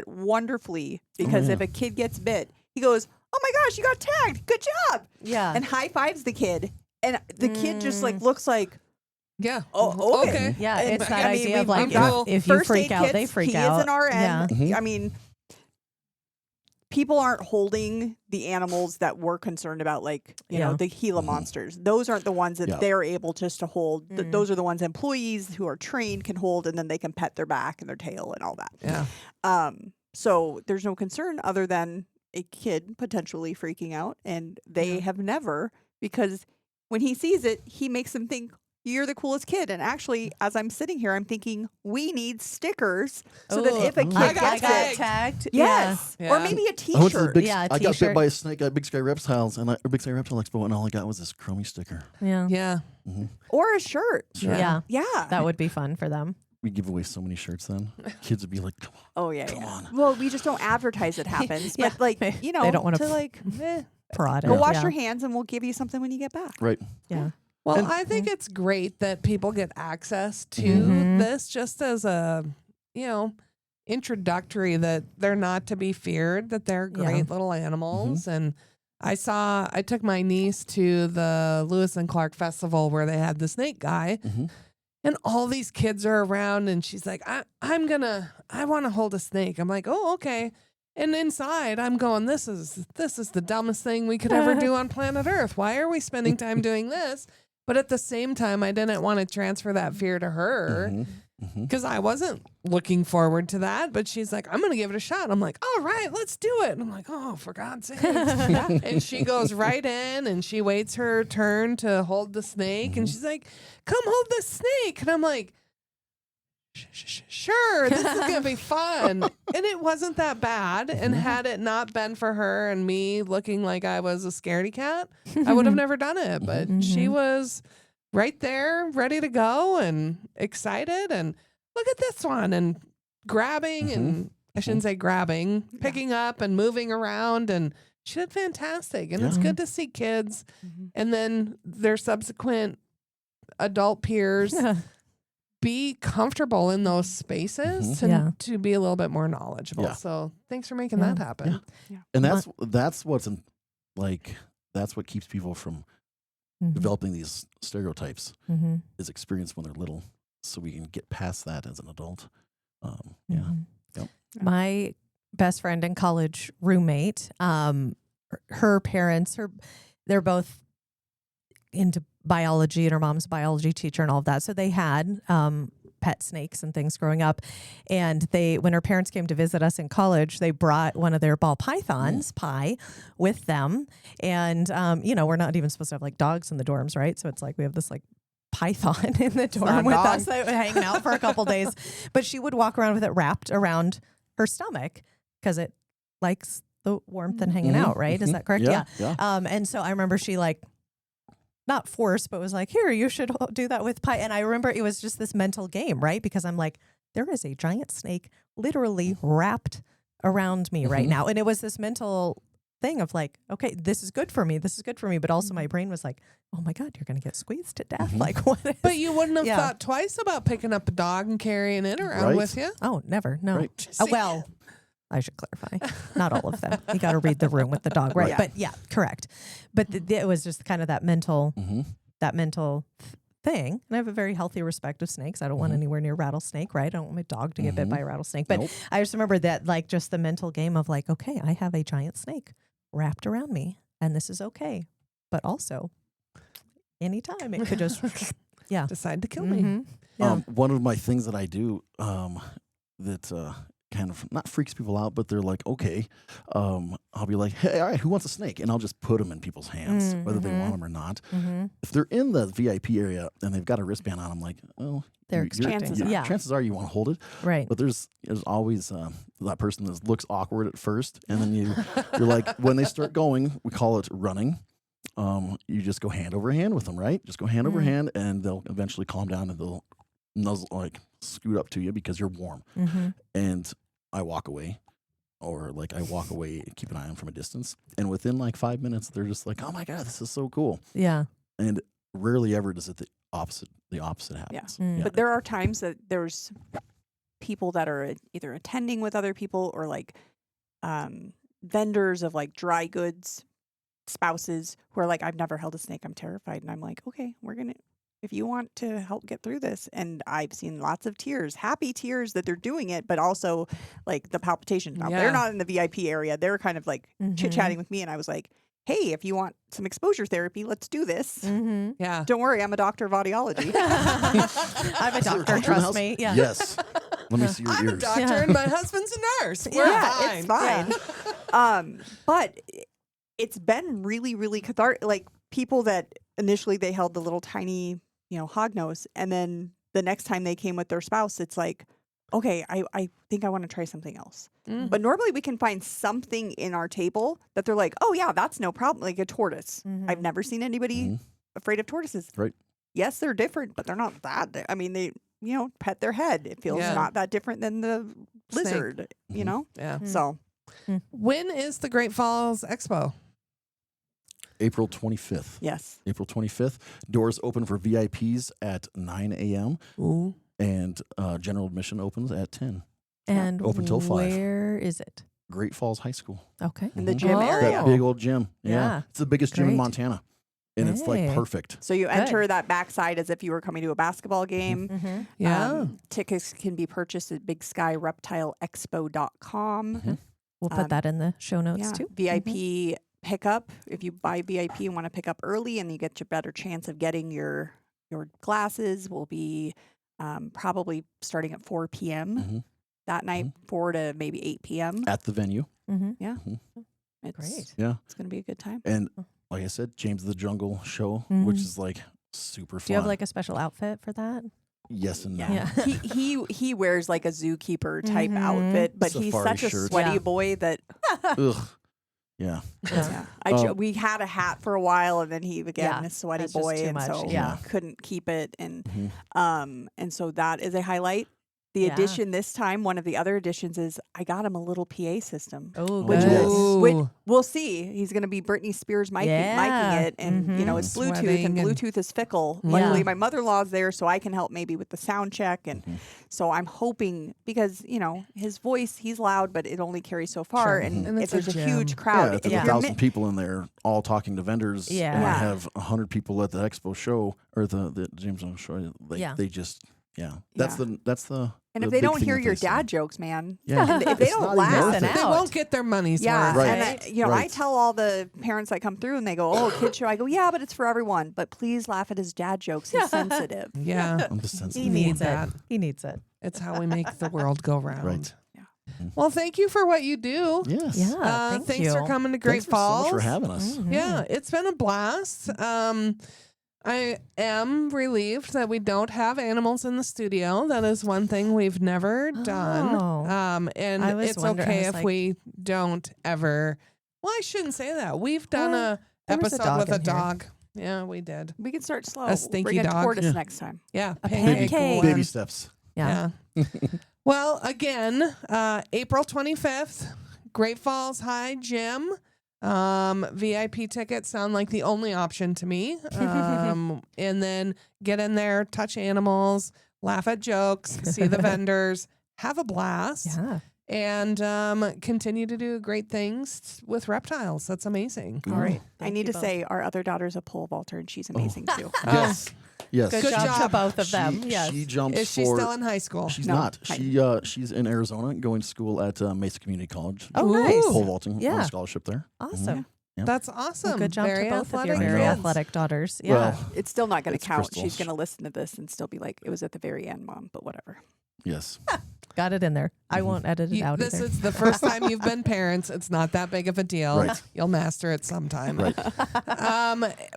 wonderfully, because if a kid gets bit, he goes, "Oh my gosh, you got tagged. Good job." Yeah. And high fives the kid. And the kid just like looks like, Yeah. "Oh, okay." Yeah, And, it's that idea of we've like got if you first freak aid out, kits. they freak he out. is an RN. Yeah. I mean, people aren't holding the animals that we're concerned about, like, you know, the Gila monsters. Those aren't the ones that they're able just to hold. Those are the ones employees who are trained can hold, and then they can pet their back and their tail and all that. Yeah. So there's no concern other than a kid potentially freaking out, and they have never, because when he sees it, he makes them think, "You're the coolest kid." And actually, as I'm sitting here, I'm thinking we need stickers so that if a kid I gets got it, tagged. yes, Yeah. or maybe a I went to the T-shirt. Yeah, a I got t-shirt. bit by a snake at Big Sky Reptiles and Big Sky Reptile Expo, and all I got was this crummy sticker. Yeah. Yeah. Or a shirt. Yeah. Yeah. That would be fun for them. We give away so many shirts then. Kids would be like, "Come on." Oh yeah, Come yeah. on. Well, we just don't advertise it happens, Yeah. but like, you know, They don't wanna to like Prod go it. wash Yeah. your hands, and we'll give you something when you get back. Right. Yeah. Well, I think it's great that people get access to this just as a, introductory, that they're not to be feared, that they're great little animals. And I took my niece to the Lewis and Clark Festival where they had the snake guy, and all these kids are around, and she's like, I want to hold a snake. I'm like, "Oh, okay." And inside, I'm going, this is the dumbest thing we could ever do on planet Earth. Why are we spending time doing this? But at the same time, I didn't want to transfer that fear to her because I wasn't looking forward to that. But she's like, "I'm going to give it a shot." I'm like, "All right, let's do it." And I'm like, "Oh, for God's sake." And she goes right in, and she waits her turn to hold the snake. And she's like, "Come hold the snake." And I'm like, "Sure, this is gonna be fun." And it wasn't that bad. And had it not been for her and me looking like I was a scaredy cat, I would have never done it. But she was right there, ready to go and excited. And look at this one, and grabbing, and I shouldn't say grabbing, picking up and moving around. And she did fantastic. And it's good to see kids and then their subsequent adult peers be comfortable in those spaces to be a little bit more knowledgeable. Yeah. So thanks for making that happen. And that's what's that's what keeps people from developing these stereotypes is experience when they're little, so we can get past that as an adult. My best friend and college roommate, her parents, they're both into biology, and her mom's a biology teacher and all of that. So they had pet snakes and things growing up. And when her parents came to visit us in college, they brought one of their ball pythons, Pi, with them. And, we're not even supposed to have like dogs in the dorms, right? So it's like we have this like python in the dorm with us that was hanging out for a couple days. But she would walk around with it wrapped around her stomach because it likes the warmth and hanging out, right? Is that correct? Yeah. And so I remember she not forced, but was like, "Here, you should do that with Pi." And I remember it was just this mental game, right? Because I'm like, there is a giant snake literally wrapped around me right now. And it was this mental thing of like, okay, this is good for me. This is good for me. But also my brain was like, oh my God, you're going to get squeezed to death. Like, what is... But you wouldn't have thought twice about picking up a dog and carrying it around with you? Oh, never. No. Right. Well, I should clarify. Not all of them. You got to read the room with the dog, right? Yeah. But yeah, correct. But it was just kind of that mental, thing. And I have a very healthy respect of snakes. I don't want anywhere near rattlesnake, right? I don't want my dog to get bit by a rattlesnake. But I just remember that, like, just the mental game of like, okay, I have a giant snake wrapped around me, and this is okay. But also, anytime it could just, decide to kill me. Yeah. One of my things that I do that kind of not freaks people out, but they're like, okay, I'll be like, hey, all right, who wants a snake? And I'll just put them in people's hands, whether they want them or not. If they're in the VIP area and they've got a wristband on, I'm like, oh, chances are you want to hold it. Right. But there's always that person that looks awkward at first. And then you're like, when they start going, we call it running. You just go hand over hand with them, right? Just go hand over hand, and they'll eventually calm down and they'll nuzzle, like scoot up to you because you're warm. And I walk away, or like I walk away, keep an eye on from a distance, and within like 5 minutes, they're just like, "Oh my god, this is so cool!" Yeah. And rarely ever does it the opposite happens. Yeah. But there are times that there's people that are either attending with other people or like vendors of like dry goods, spouses who are like, I've never held a snake, I'm terrified. And I'm like, okay, if you want to help get through this. And I've seen lots of tears, happy tears that they're doing it, but also like the palpitations. Now, they're not in the VIP area. They're kind of like chit-chatting with me. And I was like, hey, if you want some exposure therapy, let's do this. Yeah. Don't worry, I'm a doctor of audiology. I'm a doctor, trust me. Yeah. Yes. Let me see your I'm ears. a doctor and my husband's a nurse. We're fine. It's fine. But it's been really, really cathartic. Like people that initially they held the little tiny, hognose, and then the next time they came with their spouse, it's like, okay, I think I want to try something else. But normally we can find something in our table that they're like, oh yeah, that's no problem. Like a tortoise. I've never seen anybody afraid of tortoises. Right. Yes, they're different, but they're not that. I mean, they, pet their head. It feels not that different than the lizard, Yeah. So. When is the Great Falls Expo? April 25th. Yes. April 25th. Doors open for VIPs at 9 a.m. Ooh. And general admission opens at 10. And open till 5. Where is it? Great Falls High School. Okay. In the gym Oh. area. That big old gym. Yeah. It's the biggest gym in Great. Montana. And it's like Hey. perfect. So you enter that backside as if you were coming to a basketball game. Yeah. Tickets can be purchased at bigskyReptileExpo.com. We'll put that in the show notes too. VIP pickup. If you buy VIP and want to pick up early and you get your better chance of getting your glasses, will be probably starting at 4 p.m. that night, 4 to maybe 8 p.m. At the venue. Yeah. It's Great. Yeah. It's going to be a good time. And like I said, James of the Jungle show, which is like super fun. Do you have like a special outfit for that? Yes and no. Yeah. he wears like a zookeeper type outfit, but he's Safari such a shirt. sweaty Yeah. boy that Ugh. Yeah. we had a hat for a while, and then he again a sweaty that's just boy, too and much. so Yeah. couldn't keep it, and so that is a highlight. The addition this time, one of the other additions is I got him a little PA system. Oh, Which good. which we'll see. He's going to be Britney Spears miking it, and it's Bluetooth, Sweating and and- Bluetooth is fickle. Yeah. Luckily, my mother-in-law's there, so I can help maybe with the sound check, and so I'm hoping because his voice, he's loud, but it only carries so far, and And if it's there's a a huge gym. crowd, Yeah, if if there's you're 1,000 people in there all talking to vendors, and I Yeah. have 100 people at the expo show or the James Jones show, they just that's the and the if they big don't thing hear that your they say. dad jokes, man, Yeah. and if they It's don't not even laugh, worth it. They out. won't get their money's yeah, worth. Right. and I Right. tell all the parents that come through, and they go, "Oh, kid show." I go, "Yeah, but it's for everyone. But please laugh at his dad jokes. He's sensitive." Yeah. I'm just He sensitive. needs that. it. He needs it. It's how we make the world go round. Right. Well, thank you for what you do. Yes. Yeah. Thanks you. for coming to Great Thanks so Falls. much for having us. Yeah, it's been a blast. I am relieved that we don't have animals in the studio. That is one thing we've never done. Oh. And I was it's wondering- I okay was if like- we don't ever. Well, I shouldn't say that. We've done a there was a episode dog with a in here. dog. Yeah, we did. We can start slow. A stinky Bring a dog. tortoise Yeah. next time. Yeah, pancake one. Baby steps. Yeah. Yeah. Well, again, April 25th, Great Falls High Gym. VIP tickets sound like the only option to me. And then get in there, touch animals, laugh at jokes, see the vendors, have a blast, Yeah. and continue to do great things with reptiles. That's amazing. All right. I Thank need you to both. say our other daughter's a pole vaulter, and she's amazing too. Yes. Yes. Good, Good job, to job. both of them. She, Yes. she jumps Is she for. still in high school? She's No. not. Hi. She's in Arizona, going to school at Mesa Community College. Oh, nice. Ooh. Pole vaulting Yeah. on a scholarship there. Awesome. That's awesome. Well, good job Very to both of your athletic very kids. athletic daughters. Yeah. Well, It's still not going to It's count. Crystal. She's going to listen to this and still be like, "It was at the very end, Mom," but whatever. yes. Got it in there. I won't edit it out This either. is the first time you've been parents. It's not that big of a deal. Right. You'll master it sometime. Right.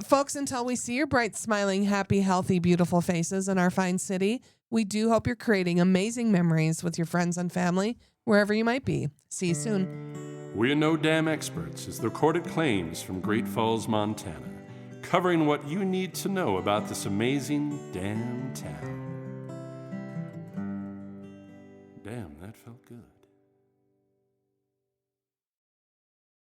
Folks, until we see your bright, smiling, happy, healthy, beautiful faces in our fine city, we do hope you're creating amazing memories with your friends and family, wherever you might be. See you soon. We're No Dam Experts is the recorded claims from Great Falls, Montana, covering what you need to know about this amazing damn town. Damn, that felt good.